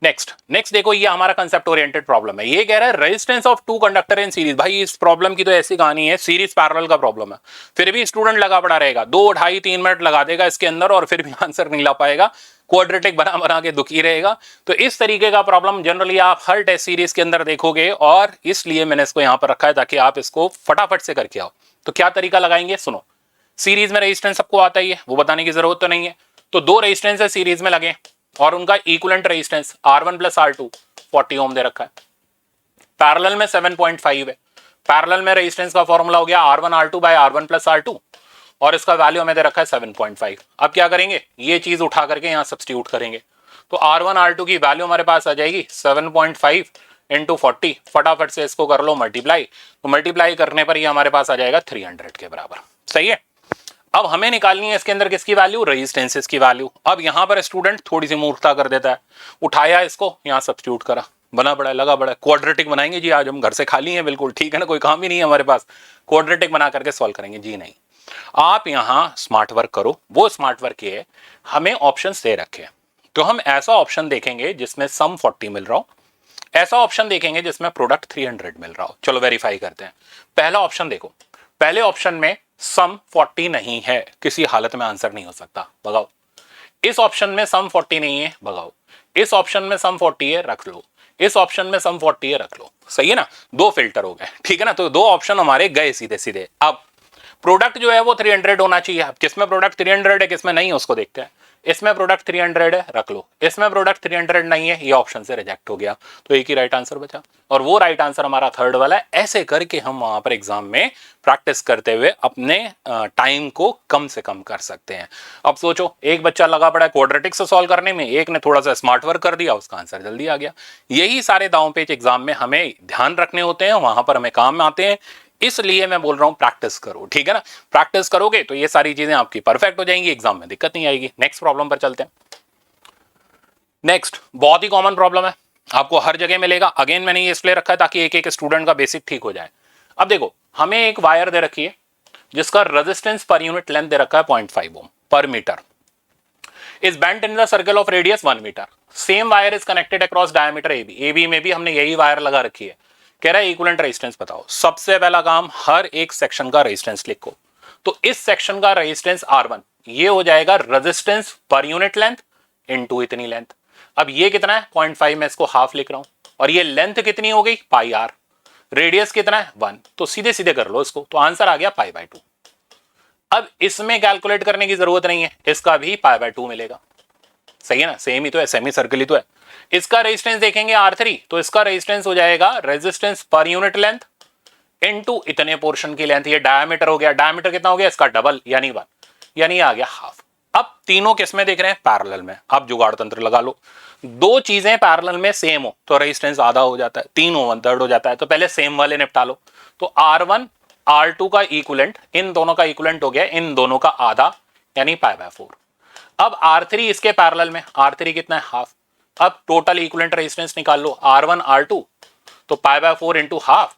नेक्स्ट देखो, ये हमारा कंसेप्ट ओरिएंटेड प्रॉब्लम है। ये कह रहा है resistance of two conductor in series. भाई इस प्रॉब्लम की तो ऐसी कहानी है, सीरीज पैरेलल का प्रॉब्लम है, फिर भी स्टूडेंट लगा पड़ा रहेगा, 2 ढाई 3 मिनट लगा देगा इसके अंदर और फिर भी आंसर नहीं ला पाएगा, क्वाड्रेटिक बना के दुखी रहेगा। तो इस तरीके का प्रॉब्लम जनरली आप हर टेस्ट सीरीज के अंदर देखोगे, और इसलिए मैंने इसको यहां पर रखा है ताकि आप इसको फटाफट से करके आओ। तो क्या तरीका लगाएंगे, सुनो। सीरीज में रेजिस्टेंस सबको आता ही है, वो बताने की जरूरत तो नहीं है। तो दो रेजिस्टेंस है सीरीज में लगे और उनका equivalent resistance R1 plus R2 40 ओम दे रखा है। पैरेलल में 7.5 है। पैरेलल में रेजिस्टेंस का फॉर्मूला हो गया R1 R2 bye R1 plus R2 और इसका वैल्यू हमें दे रखा है 7.5। अब क्या करेंगे, ये चीज उठा करके यहां सब्स्टिट्यूट करेंगे तो R1 R2 की वैल्यू हमारे पास आ जाएगी 7.5 इंटू 40। फटाफट से इसको कर लो मल्टीप्लाई, तो मल्टीप्लाई करने पर ये हमारे पास आ जाएगा 300 के बराबर। सही है। अब हमें निकालनी है इसके अंदर किसकी वैल्यू, रेजिस्टेंसेस की वैल्यू। अब यहां पर स्टूडेंट थोड़ी सी मूर्खता कर देता है, उठाया इसको यहां सब्स्टिट्यूट करा, बना पड़ा लगा बड़ा क्वाड्रेटिक बनाएंगे जी, आज हम घर से खाली हैं बिल्कुल, ठीक है ना, कोई काम ही नहीं है हमारे पास, क्वाड्रेटिक बना करके सॉल्व करेंगे जी। नहीं, आप यहां स्मार्ट वर्क करो। वो स्मार्ट वर्क ये है, हमें ऑप्शंस दे रखे हैं तो हम ऐसा ऑप्शन देखेंगे जिसमें सम 40 मिल रहा हो, ऐसा ऑप्शन देखेंगे जिसमें प्रोडक्ट 300 मिल रहा हो। चलो वेरीफाई करते हैं। पहला ऑप्शन देखो, पहले ऑप्शन में सम 40 नहीं है, किसी हालत में आंसर नहीं हो सकता, भगाओ। इस ऑप्शन में सम 40 नहीं है, भगाओ। इस ऑप्शन में सम 40 है, रख लो। इस ऑप्शन में सम 40 है, रख लो। सही है ना, दो फिल्टर हो गए, ठीक है ना, तो दो ऑप्शन हमारे गए सीधे सीधे। अब प्रोडक्ट जो है वो 300 होना चाहिए। अब किसमें प्रोडक्ट 300 है किसमें नहीं है उसको देखते हैं। इसमें प्रोडक्ट 300 है, रख लो। इसमें प्रोडक्ट 300 नहीं है, ये ऑप्शन से रिजेक्ट हो गया, तो एक ही राइट आंसर बचा और वो राइट आंसर हमारा थर्ड वाला है। ऐसे करके हम वहां पर एग्जाम में प्रैक्टिस करते हुए अपने टाइम को कम से कम कर सकते हैं। अब सोचो, एक बच्चा लगा पड़ा है क्वाड्रेटिक से सॉल्व करने में, एक ने थोड़ा सा स्मार्ट वर्क कर दिया, उसका आंसर जल्दी आ गया। यही सारे दांव पेच एग्जाम में हमें ध्यान रखने होते हैं, वहां पर हमें काम आते हैं। इसलिए मैं बोल रहा हूं प्रैक्टिस करो, ठीक है ना। प्रैक्टिस करोगे तो ये सारी चीजें आपकी परफेक्ट हो जाएंगी, एग्जाम में दिक्कत नहीं आएगी। नेक्स्ट प्रॉब्लम पर चलते हैं। नेक्स्ट बहुत ही कॉमन प्रॉब्लम है, आपको हर जगह मिलेगा। अगेन मैंने ये इसलिए रखा है ताकि एक एक स्टूडेंट का बेसिक ठीक हो जाए। अब देखो, हमें एक वायर दे रखी है जिसका रेजिस्टेंस पर यूनिट लेंथ दे रखा है 0.5 ओम पर meter, is bent in the circle of radius 1 meter. Same wire is connected across diameter AB। AB में भी हमने यही वायर लगा रखी है। कह रहा है इक्विवेलेंट रेजिस्टेंस बताओ। सबसे पहला काम, हर एक सेक्शन का रेजिस्टेंस लिखो। तो इस सेक्शन का रेजिस्टेंस R1, ये हो जाएगा resistance per unit length into इतनी लेंथ। अब ये कितना है 0.5, मैं इसको हाफ लिख रहा हूं। और ये लेंथ कितनी हो गई पाई R, रेडियस कितना है 1, तो सीधे सीधे कर लो इसको, तो आंसर आ गया π/2। अब इसमें कैलकुलेट करने की जरूरत नहीं है, इसका भी π/2 मिलेगा। सही है ना, सेम ही तो है, सेमी सर्कल ही तो है। इसका रेजिस्टेंस देखेंगे R3, तो इसका रेजिस्टेंस हो जाएगा resistance per unit length into इतने पोर्शन की लेंथ। ये डायमीटर हो गया, डायमीटर कितना हो गया इसका डबल यानी 1, यानी आ गया हाफ। अब तीनों किस में देख रहे हैं, पैरेलल में। अब जुगाड़ तंत्र लगा लो, दो चीजें पैरेलल में सेम हो तो रेजिस्टेंस आधा हो जाता है, तीन हो 1/3 हो जाता है। तो पहले सेम वाले निपटा लो। तो R1 R2 का इक्विवेलेंट, इन दोनों का इक्विवेलेंट हो गया इन दोनों का आधा यानी π/4। अब R3 इसके पैरेलल में, R3 कितना है हाफ। अब टोटल इक्विवेलेंट रेजिस्टेंस निकाल लो, R1 R2, तो π/4 into half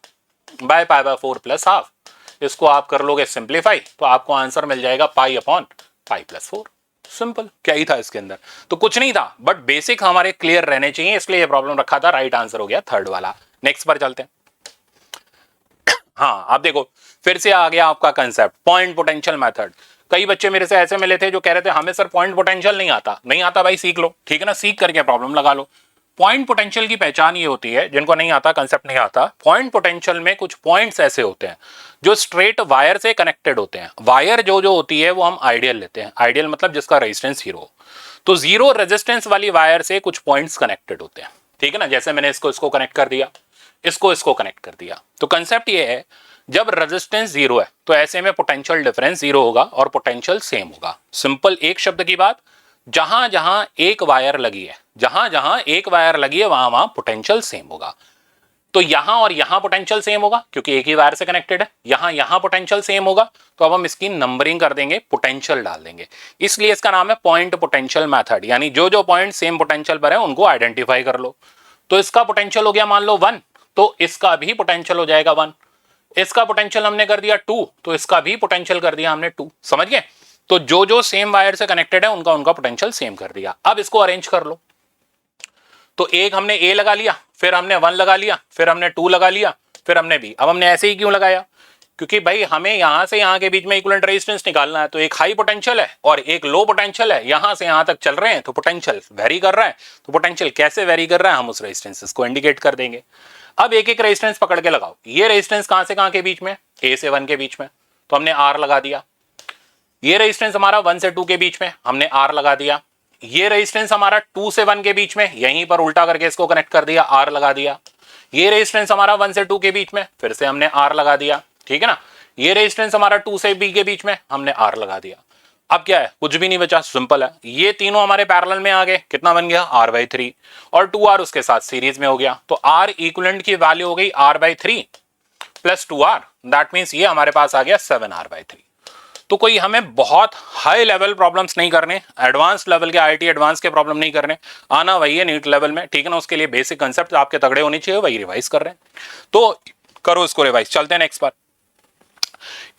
by π/4 plus half. इसको आप कर लोगे सिंप्लीफाई तो आपको आंसर मिल जाएगा π/π+4। सिंपल, क्या ही था इसके अंदर, तो कुछ नहीं था, बट बेसिक हमारे क्लियर रहने चाहिए, इसलिए ये प्रॉब्लम रखा था। राइट आंसर हो गया थर्ड वाला। नेक्स्ट पर चलते हैं। हाँ, आप देखो फिर से आ गया आपका कंसेप्ट पॉइंट पोटेंशियल मेथड। कई बच्चे मेरे से ऐसे मिले थे जो कह रहे थे हमें सर पॉइंट पोटेंशियल नहीं आता। नहीं आता भाई, सीख लो, ठीक है ना, सीख करके प्रॉब्लम लगा लो। पॉइंट पोटेंशियल की पहचान ये होती है, जिनको नहीं आता, कंसेप्ट नहीं आता, पॉइंट पोटेंशियल में कुछ पॉइंट्स ऐसे होते हैं जो स्ट्रेट वायर से कनेक्टेड होते हैं। वायर जो जो होती है वो हम आइडियल लेते हैं, आइडियल मतलब जिसका रेजिस्टेंस 0। तो 0 रेजिस्टेंस वाली वायर से कुछ पॉइंट्स कनेक्टेड होते हैं, ठीक है ना। जैसे मैंने इसको कनेक्ट कर दिया, इसको कनेक्ट कर दिया। तो कंसेप्ट ये है, जब रेजिस्टेंस 0 है तो ऐसे में पोटेंशियल डिफरेंस 0 होगा और पोटेंशियल सेम होगा। सिंपल, एक शब्द की बात, जहां जहां एक वायर लगी है, जहां जहां एक वायर लगी है वहां वहां पोटेंशियल सेम होगा। तो यहां और यहां पोटेंशियल सेम होगा क्योंकि एक ही वायर से कनेक्टेड है। यहां पोटेंशियल सेम होगा, तो अब हम इसकी नंबरिंग कर देंगे, पोटेंशियल डाल देंगे। इसलिए इसका नाम है पॉइंट पोटेंशियल मेथड, यानी जो जो पॉइंट सेम पोटेंशियल पर है उनको आइडेंटिफाई कर लो। तो इसका पोटेंशियल हो गया मान लो 1, तो इसका भी पोटेंशियल हो जाएगा 1। इसका पोटेंशियल हमने कर दिया 2, तो इसका भी पोटेंशियल कर दिया हमने 2। समझ गए? तो जो जो सेम वायर से कनेक्टेड है उनका उनका पोटेंशियल सेम कर दिया। अब इसको अरेंज कर लो। तो एक हमने A लगा लिया, फिर हमने 1 लगा लिया, फिर हमने 2 लगा लिया, फिर हमने B। अब हमने ऐसे ही क्यों लगाया? क्योंकि भाई हमें यहां से यहां के बीच में इक्विवेलेंट रेजिस्टेंस निकालना है। तो एक हाई पोटेंशियल है और एक लो पोटेंशियल है, यहां से यहां तक चल रहे हैं, तो पोटेंशियल वेरी कर रहा है। तो पोटेंशियल कैसे वेरी कर रहा है, हम उस रेजिस्टेंस को इंडिकेट कर देंगे। अब एक एक रेजिस्टेंस पकड़ के लगाओ। ये रेजिस्टेंस कहां से कहां के बीच में, A से 1 के बीच में, तो हमने R लगा दिया। ये रेजिस्टेंस हमारा 1 से 2 के बीच में, हमने R लगा दिया। ये रेजिस्टेंस हमारा 2 से 1 के बीच में, यहीं पर उल्टा करके इसको कनेक्ट कर दिया, R लगा दिया। ये रेजिस्टेंस हमारा 1 से 2 के बीच में, फिर से हमने R लगा दिया, ठीक है ना। ये रेजिस्टेंस हमारा 2 से B के बीच में, हमने R लगा दिया। अब क्या है, कुछ भी नहीं बचा, सिंपल है। ये तीनों हमारे पैरेलल में आ गए, कितना बन गया, R/3 और 2R उसके साथ सीरीज में हो गया। तो R इक्विवेलेंट की वैल्यू हो गई R/3 plus 2R, that means ये हमारे पास आ गया 7R/3। तो कोई हमें बहुत हाई लेवल प्रॉब्लम्स नहीं करने, एडवांस लेवल के IIT एडवांस के प्रॉब्लम नहीं करने, आना वही है नीट लेवल में, ठीक है ना। उसके लिए बेसिक कंसेप्ट आपके तगड़े होने चाहिए, वही रिवाइज कर रहे हैं, तो करो इसको रिवाइज। चलते हैं नेक्स्ट बार।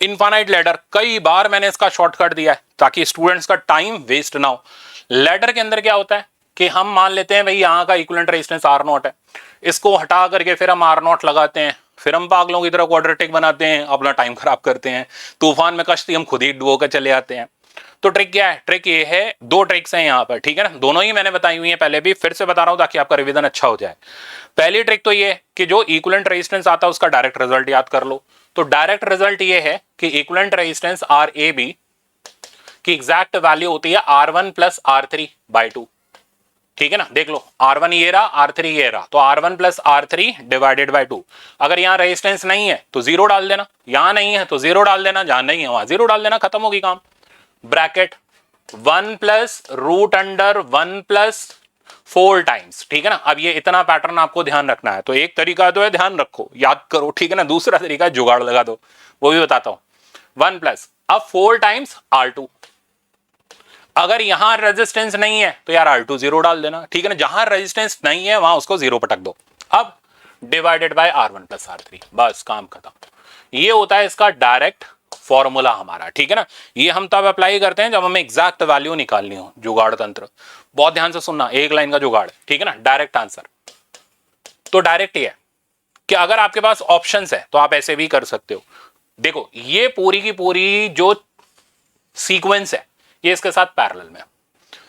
इनफाइनाइट लैडर, कई बार मैंने इसका शॉर्टकट दिया है ताकि स्टूडेंट्स का टाइम वेस्ट ना हो। लैडर के अंदर क्या होता है कि हम मान लेते हैं भाई यहाँ का इक्विवेलेंट रेजिस्टेंस R0 है, इसको हटा करके फिर हम R0 लगाते हैं, फिर हम पागलों की तरह क्वाड्रेटिक बनाते हैं, अपना टाइम खराब करते हैं, तूफान में कश्ती हम खुद ही डुबो कर चले आते हैं। तो ट्रिक क्या है, ट्रिक ये है, दो ट्रिक्स हैं यहाँ पर, ठीक है ना। दोनों ही मैंने बताई हुई हैं पहले भी, फिर से बता रहा हूं ताकि आपका रिवीजन अच्छा हो जाए। पहली ट्रिक तो ये कि जो इक्विवेलेंट रेजिस्टेंस आता है उसका डायरेक्ट रिजल्ट याद कर लो। तो डायरेक्ट रिजल्ट ये है कि इक्विवेलेंट रेजिस्टेंस RAB की एग्जैक्ट वैल्यू होती है R1 प्लस R3/2, ठीक है ना। देख लो, R1 ये रहा, R3 ये रहा, तो R1 plus R3 divided by 2। अगर यहाँ रेजिस्टेंस नहीं है तो 0 डाल देना, यहां नहीं है तो 0 डाल देना, जहां नहीं है वहां 0 डाल देना, खत्म होगी काम। Bracket 1 plus root under 1 plus 4 times, ठीक है ना। अब ये इतना पैटर्न आपको ध्यान रखना है, तो एक तरीका तो है, ध्यान रखो, याद करो, ठीक है ना। दूसरा तरीका जुगाड़ लगा दो, वो भी बताता हूं। 1 प्लस, अब 4 टाइम्स R2। अगर यहां रेजिस्टेंस नहीं है तो यार R2 0 डाल देना, ठीक है ना। जहां रेजिस्टेंस नहीं है वहां उसको 0 पटक दो। अब divided by R1 plus R3, बस काम खत्म। ये होता है इसका डायरेक्ट फॉर्मूला हमारा, ठीक है ना। ये हम तब अप्लाई करते हैं जब हमें एग्जैक्ट वैल्यू निकालनी हो। जुगाड़ तंत्र बहुत ध्यान से सुनना, एक लाइन का जुगाड़, ठीक है ना। डायरेक्ट आंसर तो डायरेक्ट ही है कि अगर आपके पास ऑप्शंस है तो आप ऐसे भी कर सकते हो। देखो, ये पूरी की पूरी जो सीक्वेंस है ये इसके साथ पैरेलल में,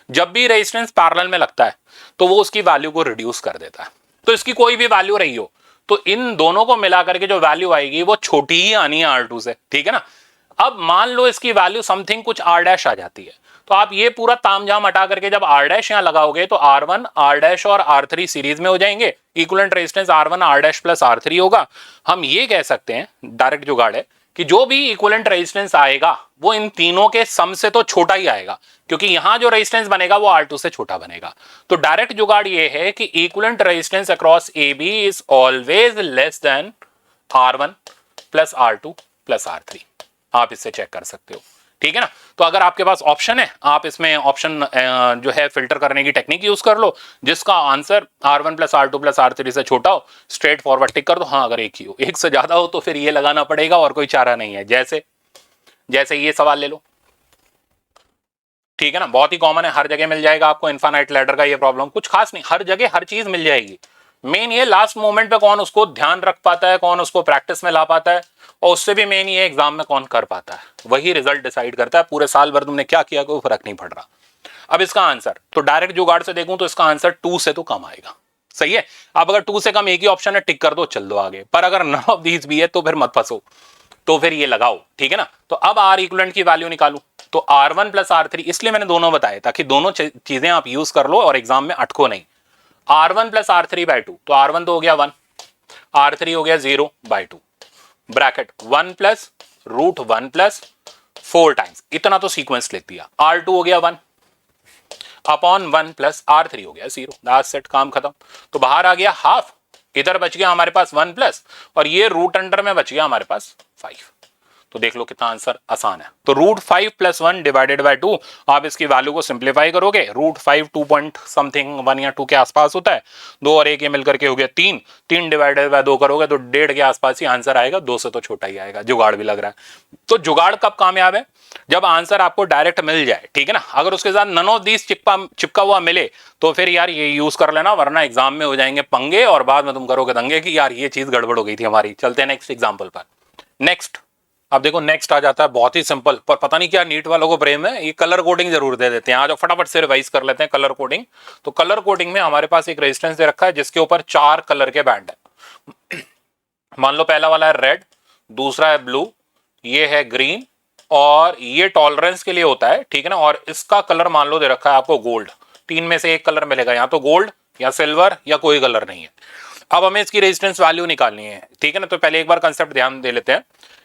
जब भी रेजिस्टेंस पैरेलल में लगता है तो वो उसकी वैल्यू को रिड्यूस कर देता है। तो इसकी कोई भी वैल्यू रही हो तो इन दोनों को मिलाकर के जो वैल्यू आएगी वो छोटी ही आनी है R2 से, ठीक है ना। अब मान लो इसकी वैल्यू समथिंग कुछ R' आ जाती है, तो आप ये पूरा तामझाम हटा करके जब R' यहां लगाओगे तो R1 R' और R3 सीरीज में हो जाएंगे, equivalent resistance R1 R' plus R3 होगा। हम ये कह सकते हैं, डायरेक्ट जुगाड़ है, कि जो भी इक्विवेलेंट रेजिस्टेंस आएगा वो इन तीनों के सम से तो छोटा ही आएगा, क्योंकि यहां जो रेजिस्टेंस बनेगा वो R2 से छोटा बनेगा। तो डायरेक्ट जुगाड़ ये है कि equivalent resistance across AB is always less than R1 plus R2 plus R3। आप इससे चेक कर सकते हो, ठीक है ना। तो अगर आपके पास ऑप्शन है, आप इसमें ऑप्शन जो है फिल्टर करने की टेक्निक यूज कर लो, जिसका answer R1 plus R2 plus R3 से छोटा हो स्ट्रेट फॉरवर्ड टिक कर दो। हाँ, अगर एक ही हो, एक से ज्यादा हो तो फिर ये लगाना पड़ेगा और कोई चारा नहीं है। जैसे ये सवाल ले लो, ठीक है ना, बहुत ही कॉमन है, हर जगह मिल जाएगा आपको इनफाइनाइट लैडर का ये प्रॉब्लम, कुछ खास नहीं, हर जगह हर चीज मिल जाएगी। मेन ये लास्ट मोमेंट पे कौन उसको ध्यान रख पाता है, कौन उसको प्रैक्टिस में ला पाता है, और उससे भी मेन ये एग्जाम में कौन कर पाता है, वही रिजल्ट डिसाइड करता है। पूरे साल भर तुमने क्या किया कोई फर्क नहीं पड़ रहा। अब इसका आंसर तो डायरेक्ट जुगाड़ से देखूं तो इसका आंसर 2 से तो कम आएगा, सही है। अब अगर 2 से कम एक ही ऑप्शन है, टिक कर दो, चल दो आगे। पर अगर नन ऑफ दीज भी है तो फिर मत फंसो, तो फिर ये लगाओ, ठीक है ना। तो अब R इक्विवेलेंट की वैल्यू निकालू तो R1 प्लस R3, इसलिए मैंने दोनों बताए ताकि दोनों चीजें आप यूज कर लो और एग्जाम में अटको नहीं। R1 प्लस R3/2, तो R1 तो हो गया 1, R3 हो गया 0/2, bracket 1 plus root 1 plus 4 times, इतना तो सीक्वेंस लिख दिया। R2 हो गया 1 अपॉन 1 प्लस R3 हो गया 0, दैट्स सेट, काम खत्म। तो बाहर आ गया हाफ, इधर बच गया हमारे पास 1 प्लस, और ये रूट अंडर में बच गया हमारे पास 5। तो देख लो कितना आंसर आसान है। तो रूट 5 प्लस 1 डिवाइडेड बाय 2, आप इसकी वैल्यू को सिंप्लीफाई करोगे, रूट 5 2 पॉइंट समथिंग 1 या 2 के आसपास होता है, 2 और 1 ये मिलकर के हो गया 3, 3 डिवाइडेड बाय 2 करोगे तो 1.5 के आसपास ही आंसर आएगा, 2 से तो छोटा ही आएगा। जुगाड़ भी लग रहा है। तो जुगाड़ कब कामयाब है, जब आंसर आपको डायरेक्ट मिल जाए, ठीक है ना। अगर उसके साथ नन ऑफ दीस चिपका हुआ मिले तो फिर यार ये यूज कर लेना, वरना एग्जाम में हो जाएंगे पंगे और बाद में तुम करोगे दंगे कि यार ये चीज गड़बड़ हो गई थी हमारी। चलते हैं नेक्स्ट एग्जाम्पल पर। नेक्स्ट, अब देखो नेक्स्ट आ जाता है बहुत ही सिंपल, पर पता नहीं क्या नीट वालों को प्रेम है, ये कलर कोडिंग जरूर दे देते हैं। आज फटाफट से रिवाइज कर लेते हैं कलर कोडिंग। तो कलर कोडिंग में हमारे पास एक रेजिस्टेंस दे रखा है जिसके ऊपर 4 कलर के बैंड है। मान लो पहला वाला है रेड, दूसरा है ब्लू, ये है ग्रीन और ये टॉलरेंस के लिए होता है, ठीक है ना। और इसका कलर मान लो दे रखा है आपको गोल्ड, तीन में से एक कलर मिलेगा, या तो गोल्ड या सिल्वर या कोई कलर नहीं है। अब हमें इसकी रेजिस्टेंस वैल्यू निकालनी है, ठीक है ना। तो पहले एक बार कंसेप्ट ध्यान दे लेते हैं।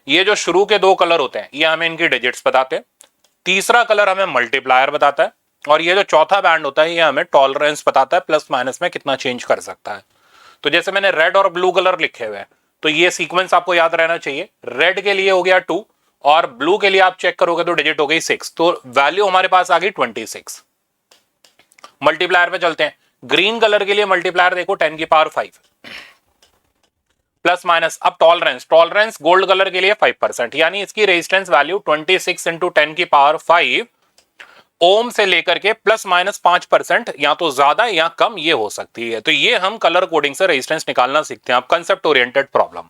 ये जो शुरू के दो कलर होते हैं ये हमें इनकी डिजिट्स बताते हैं, तीसरा कलर हमें मल्टीप्लायर बताता है, और ये जो चौथा बैंड होता है ये हमें टॉलरेंस बताता है, प्लस माइनस में कितना चेंज कर सकता है। तो जैसे मैंने रेड और ब्लू कलर लिखे हुए हैं, तो ये सीक्वेंस आपको याद रहना चाहिए। रेड के लिए हो गया 2 और ब्लू के लिए आप चेक करोगे तो डिजिट हो गई 6, तो वैल्यू हमारे पास आ गई 26। मल्टीप्लायर पे चलते हैं। ग्रीन कलर के लिए मल्टीप्लायर देखो 10 की पावर 5 प्लस माइनस। अब टॉलरेंस, टॉलरेंस गोल्ड कलर के लिए 5%, यानी इसकी रेजिस्टेंस वैल्यू 26 इंटू 10 की पावर 5 ओम से लेकर के प्लस माइनस 5%, या तो ज्यादा या कम ये हो सकती है। तो ये हम कलर कोडिंग से रेजिस्टेंस निकालना सीखते हैं। अब कंसेप्ट ओरिएंटेड प्रॉब्लम,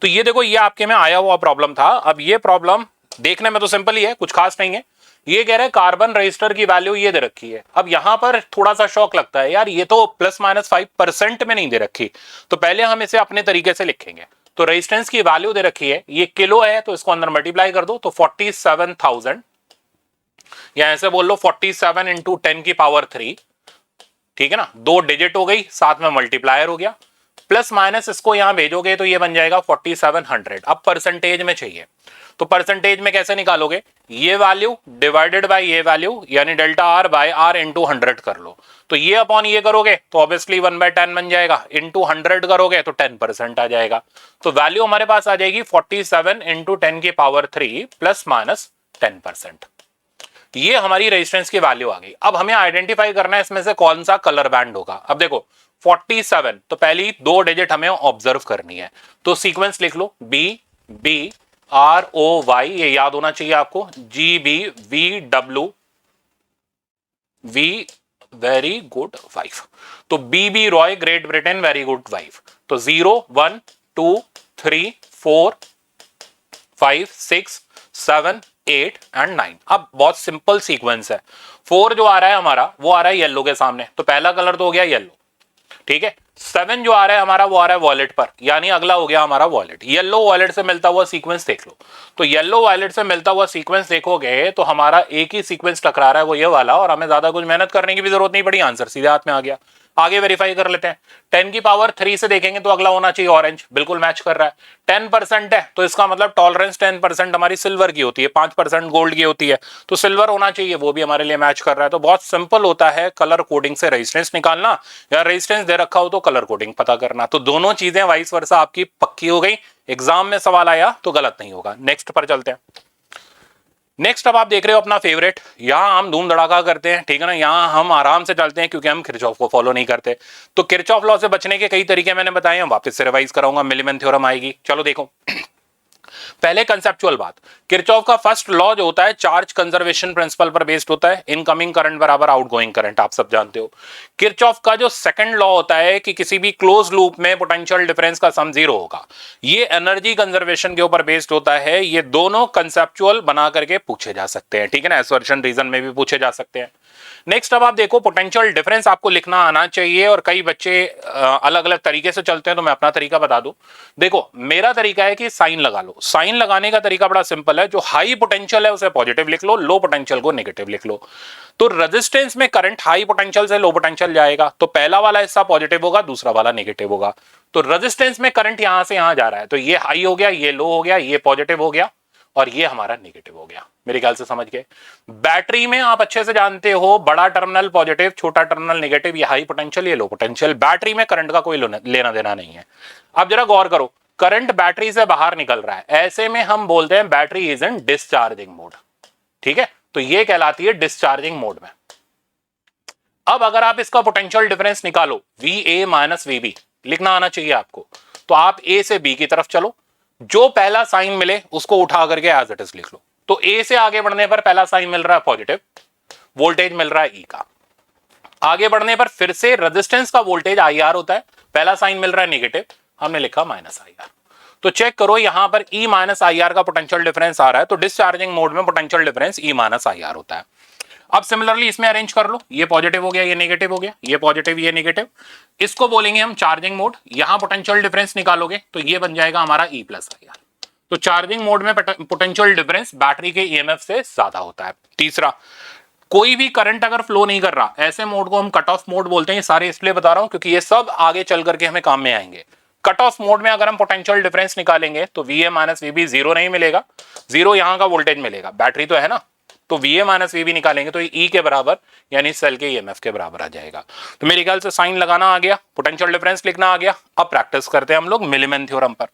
तो ये देखो ये आपके में आया हुआ प्रॉब्लम था। अब ये प्रॉब्लम देखने में तो सिंपल ही है, कुछ खास नहीं है। ये कह रहे हैं कार्बन रजिस्टर की वैल्यू ये दे रखी है। अब यहां पर थोड़ा सा शौक लगता है, यार ये तो प्लस माइनस 5% में नहीं दे रखी, तो पहले हम इसे अपने तरीके से लिखेंगे। तो रेजिस्टेंस की वैल्यू दे रखी है, ये किलो है तो इसको अंदर मल्टीप्लाई कर दो, तो 47,000, या ऐसे बोल लो 47 इंटू 10 की पावर 3, ठीक है ना। दो डिजिट हो गई, साथ में मल्टीप्लायर हो गया, प्लस माइनस इसको यहां भेजोगे तो ये बन जाएगा 4700। अब परसेंटेज में चाहिए, तो परसेंटेज में कैसे निकालोगे, ये वैल्यू डिवाइडेड बाय ये वैल्यू, यानी delta R by R into 100 कर लो। तो ये अपॉन ये करोगे तो ऑब्वियसली 1/10 बन जाएगा, इंटू 100 करोगे तो 10% आ जाएगा। तो वैल्यू हमारे पास आ जाएगी 47 इंटू 10 की पावर 3 प्लस माइनस 10%। ये हमारी रेजिस्टेंस की वैल्यू आ गई। अब हमें आइडेंटिफाई करना है इसमें से कौन सा कलर बैंड होगा। अब देखो 47, तो पहली दो डिजिट हमें ऑब्जर्व करनी है, तो सीक्वेंस लिख लो BBROY, ये याद होना चाहिए आपको, GBVW V वेरी गुड 5। तो BB Roy great Britain very good 5। तो 0 1 2 3 4 5 6 7 8 एंड 9। अब बहुत सिंपल सीक्वेंस है। 4 जो आ रहा है हमारा वो आ रहा है येलो के सामने, तो पहला कलर तो हो गया येलो, ठीक है। 7 जो आ रहा है हमारा वो आ रहा है वॉलेट पर, यानी अगला हो गया हमारा वॉलेट। येलो वॉलेट से मिलता हुआ सीक्वेंस देख लो, तो येलो वॉलेट से मिलता हुआ सीक्वेंस देखोगे तो हमारा एक ही सीक्वेंस टकरा रहा है, वो ये वाला, और हमें ज्यादा कुछ मेहनत करने की भी जरूरत नहीं पड़ी, आंसर सीधे हाथ में आ गया। आगे वेरीफाई कर लेते हैं। 10 की पावर 3 से देखेंगे तो अगला होना चाहिए ऑरेंज, बिल्कुल मैच कर रहा है। 10% है तो इसका मतलब टॉलरेंस 10% हमारी सिल्वर की होती है, 5% गोल्ड की होती है, तो सिल्वर होना चाहिए, वो भी हमारे लिए मैच कर रहा है। तो बहुत सिंपल होता है कलर कोडिंग से रेजिस्टेंस निकालना, या रेजिस्टेंस दे रखा हो तो कलर कोडिंग पता करना। तो दोनों चीजें वाइस वर्सा आपकी पक्की हो गई, एग्जाम में सवाल आया तो गलत नहीं होगा। नेक्स्ट पर चलते हैं। नेक्स्ट अब आप देख रहे हो अपना फेवरेट, यहां हम धूम धड़ाका करते हैं, ठीक है ना। यहां हम आराम से चलते हैं क्योंकि हम किरचॉफ को फॉलो नहीं करते। तो किरचॉफ लॉ से बचने के कई तरीके मैंने बताए हैं, वापस से रिवाइज कराऊंगा, मिलीमन थ्योरम आएगी। चलो देखो पहले कंसेप्चुअल बात, किरचॉफ का फर्स्ट लॉ जो होता है चार्ज कंजर्वेशन प्रिंसिपल पर बेस्ड होता है, इनकमिंग करंट बराबर आउटगोइंग करंट, आप सब जानते हो। किरचॉफ का जो सेकंड लॉ होता है कि किसी भी क्लोज लूप में पोटेंशियल डिफरेंस का सम 0 होगा, ये एनर्जी कंजर्वेशन के ऊपर बेस्ड होता है। ये दोनों कंसेप्चुअल बना करके पूछे जा सकते हैं, ठीक है ना, असर्शन रीजन में भी पूछे जा सकते हैं। नेक्स्ट अब आप देखो पोटेंशियल डिफरेंस आपको लिखना आना चाहिए, और कई बच्चे अलग अलग तरीके से चलते हैं, तो मैं अपना तरीका बता दूं। देखो मेरा तरीका है कि साइन लगा लो। साइन लगाने का तरीका बड़ा सिंपल है, जो हाई पोटेंशियल है उसे पॉजिटिव लिख लो, लो पोटेंशियल को नेगेटिव लिख लो। तो रेजिस्टेंस में करंट हाई पोटेंशियल से लो पोटेंशियल जाएगा, तो पहला वाला हिस्सा पॉजिटिव होगा, दूसरा वाला नेगेटिव होगा। तो रेजिस्टेंस में करंट यहां से यहां जा रहा है, तो ये हाई हो गया, ये लो हो गया, ये पॉजिटिव हो गया, और ये हमारा नेगेटिव हो गया। मेरे ख्याल से समझ गए। बैटरी में आप अच्छे से जानते हो, बड़ा टर्मिनल पॉजिटिव, छोटा टर्मिनल नेगेटिव, ये हाई पोटेंशियल, ये लो पोटेंशियल। बैटरी में करंट का कोई लेना देना नहीं है। अब जरा गौर करो, करंट बैटरी से बाहर निकल रहा है, ऐसे में हम बोलते हैं battery is in discharging mode, ठीक है। तो ये कहलाती है डिस्चार्जिंग मोड में। अब अगर आप इसका पोटेंशियल डिफरेंस निकालो, VA माइनस VB लिखना आना चाहिए आपको, तो आप A से B की तरफ चलो, जो पहला साइन मिले उसको उठा करके एज इट इज लिख लो। तो A से आगे बढ़ने पर पहला साइन मिल रहा है पॉजिटिव, वोल्टेज मिल रहा है E का। आगे बढ़ने पर फिर से रेजिस्टेंस का वोल्टेज IR होता है, पहला साइन मिल रहा है नेगेटिव, हमने लिखा माइनस IR। तो चेक करो यहां पर E माइनस IR का पोटेंशियल डिफरेंस आ रहा है, तो डिस्चार्जिंग मोड में potential difference E minus IR होता है। अब सिमिलरली इसमें अरेंज कर लो, ये पॉजिटिव हो गया, ये नेगेटिव हो गया, ये पॉजिटिव, ये नेगेटिव, इसको बोलेंगे हम चार्जिंग मोड। यहां पोटेंशियल डिफरेंस निकालोगे तो ये बन जाएगा हमारा E प्लस IR। तो चार्जिंग मोड में पोटेंशियल डिफरेंस बैटरी के ईएमएफ से ज्यादा होता है। तीसरा, कोई भी करंट अगर फ्लो नहीं कर रहा, ऐसे मोड को हम कट ऑफ मोड बोलते हैं। ये सारे इसलिए बता रहा हूं क्योंकि ये सब आगे चल करके हमें काम में आएंगे। कट ऑफ मोड में अगर हम पोटेंशियल डिफरेंस निकालेंगे तो वी माइनस वी जीरो नहीं मिलेगा, जीरो यहां का वोल्टेज मिलेगा, बैटरी तो है ना, तो वी माइनस वी निकालेंगे तो ई के बराबर यानी सेल के ईएमएफ के बराबर आ जाएगा। तो मेरे ख्याल से साइन लगाना आ गया, पोटेंशियल डिफरेंस लिखना आ गया। अब प्रैक्टिस करते हैं हम लोग मिलीमेन थ्योरम पर।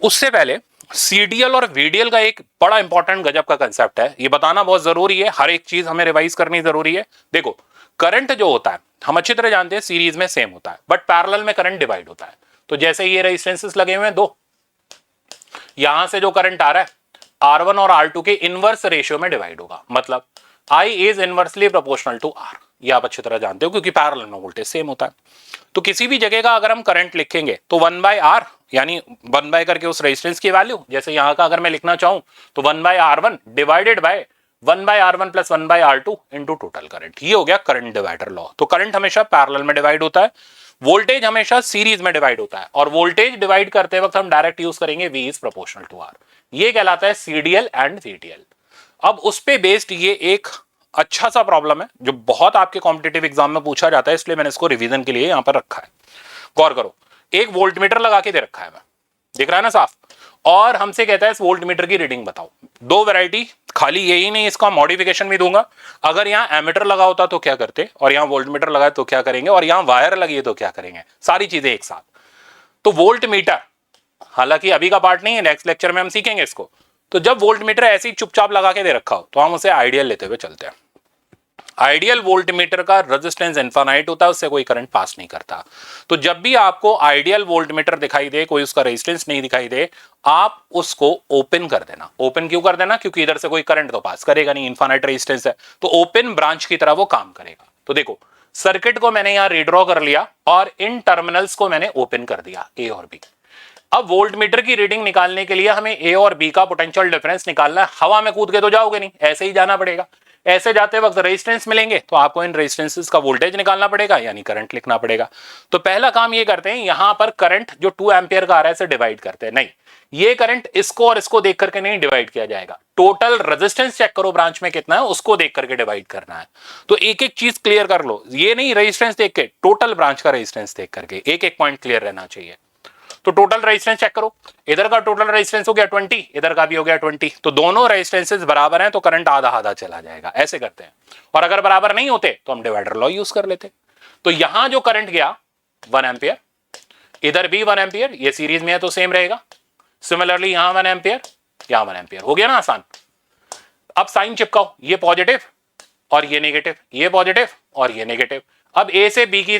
उससे पहले सीडीएल और वीडीएल का एक बड़ा इंपॉर्टेंट गजब का कंसेप्ट है, ये बताना बहुत जरूरी है, हर एक चीज हमें रिवाइज करनी जरूरी है। देखो, करंट जो होता है हम अच्छी तरह जानते हैं सीरीज में सेम होता है, बट पैरेलल में करंट डिवाइड होता है। तो जैसे ये रेजिस्टेंसेस लगे हुए हैं दो, यहां से जो करंट आ रहा है R1 और R2 के इनवर्स रेशियो में डिवाइड होगा, मतलब I is inversely proportional to R। ये आप अच्छी तरह जानते हो क्योंकि पैरेलल में वोल्टेज सेम होता है। तो किसी भी जगह का अगर हम करंट लिखेंगे तो 1/R यानी 1 करके उस रेजिस्टेंस की वैल्यू, जैसे यहां का अगर मैं लिखना चाहूं तो 1/R1 divided by 1/R1 plus 1/R2 into total current. ये हो गया करंट डिवाइडर लॉ। तो करंट हमेशा पैरेलल में डिवाइड होता है, वोल्टेज हमेशा सीरीज में डिवाइड होता है, और वोल्टेज डिवाइड करते वक्त हम डायरेक्ट यूज करेंगे V is proportional to R। ये कहलाता है सीडीएल एंड वीडीएल। अब उस पे बेस्ड ये एक अच्छा सा प्रॉब्लम है जो बहुत आपके कॉम्पिटिटिव एग्जाम में पूछा जाता है, इसलिए मैंने इसको रिवीजन के लिए यहां पर रखा है। गौर करो, एक वोल्ट मीटर लगा के दे रखा है, मैं दिख रहा है ना साफ, और हमसे कहता है इस वोल्ट मीटर की रीडिंग बताओ। दो वैरायटी, खाली यही नहीं, इसका मॉडिफिकेशन भी दूंगा। अगर यहां एमीटर लगा होता तो क्या करते, और यहां वोल्ट मीटर लगा है तो क्या करेंगे, और यहां वायर लगी है तो क्या करेंगे, सारी चीजें एक साथ। तो वोल्ट मीटर, हालांकि अभी का पार्ट नहीं है, नेक्स्ट लेक्चर में हम सीखेंगे इसको। तो जब वोल्ट मीटर ऐसे ही चुपचाप लगा के दे रखा हो तो हम उसे आइडियल लेते हुए चलते हैं। आइडियल वोल्ट मीटर का रेजिस्टेंस इनफाइनाइट होता है, उससे कोई करंट पास नहीं करता। तो जब भी आपको आइडियल वोल्ट मीटर दिखाई दे, कोई उसका रेजिस्टेंस नहीं दिखाई दे, आप उसको ओपन कर देना। ओपन क्यों कर देना, क्योंकि इधर से कोई करंट तो पास करेगा नहीं, इनफाइनाइट रेजिस्टेंस है, तो ओपन ब्रांच की तरह वो काम करेगा। तो देखो, सर्किट को मैंने यहां रीड्रॉ कर लिया और इन टर्मिनल्स को मैंने ओपन कर दिया, ए और बी। अब वोल्ट मीटर की रीडिंग निकालने के लिए हमें ए और बी का पोटेंशियल डिफरेंस निकालना है। हवा में कूद के तो जाओगे नहीं, ऐसे ही जाना पड़ेगा। ऐसे जाते वक्त रेजिस्टेंस मिलेंगे तो आपको इन रेजिस्टेंसेस का वोल्टेज निकालना पड़ेगा, यानी करंट लिखना पड़ेगा। तो पहला काम ये करते हैं, यहां पर करंट जो 2 एम्पियर का आ रहा है इसे डिवाइड करते हैं। नहीं, ये करंट इसको और इसको देख करके नहीं डिवाइड किया जाएगा, टोटल रेजिस्टेंस चेक करो ब्रांच में कितना है उसको देख करके डिवाइड करना है। तो एक एक चीज क्लियर कर लो, ये नहीं रेजिस्टेंस देख के, टोटल ब्रांच का रेजिस्टेंस देख करके एक एक पॉइंट क्लियर रहना चाहिए। तो टोटल रेजिस्टेंस चेक करो, इधर का टोटल रेजिस्टेंस हो गया 20, इधर का भी हो गया 20, तो दोनों रेजिस्टेंसेस बराबर हैं तो करंट आधा आधा चला जाएगा, ऐसे करते हैं। और अगर बराबर नहीं होते तो हम डिवाइडर लॉ यूज कर लेते। तो यहां जो करंट गया 1 एम्पियर, इधर भी 1 एम्पियर, ये सीरीज में है तो सेम रहेगा। सिमिलरली यहां 1 एम्पियर, यहां 1 एम्पियर, हो गया ना आसान। अब साइन चिपकाओ, ये पॉजिटिव और ये नेगेटिव, ये पॉजिटिव और ये नेगेटिव। अब ए से बी की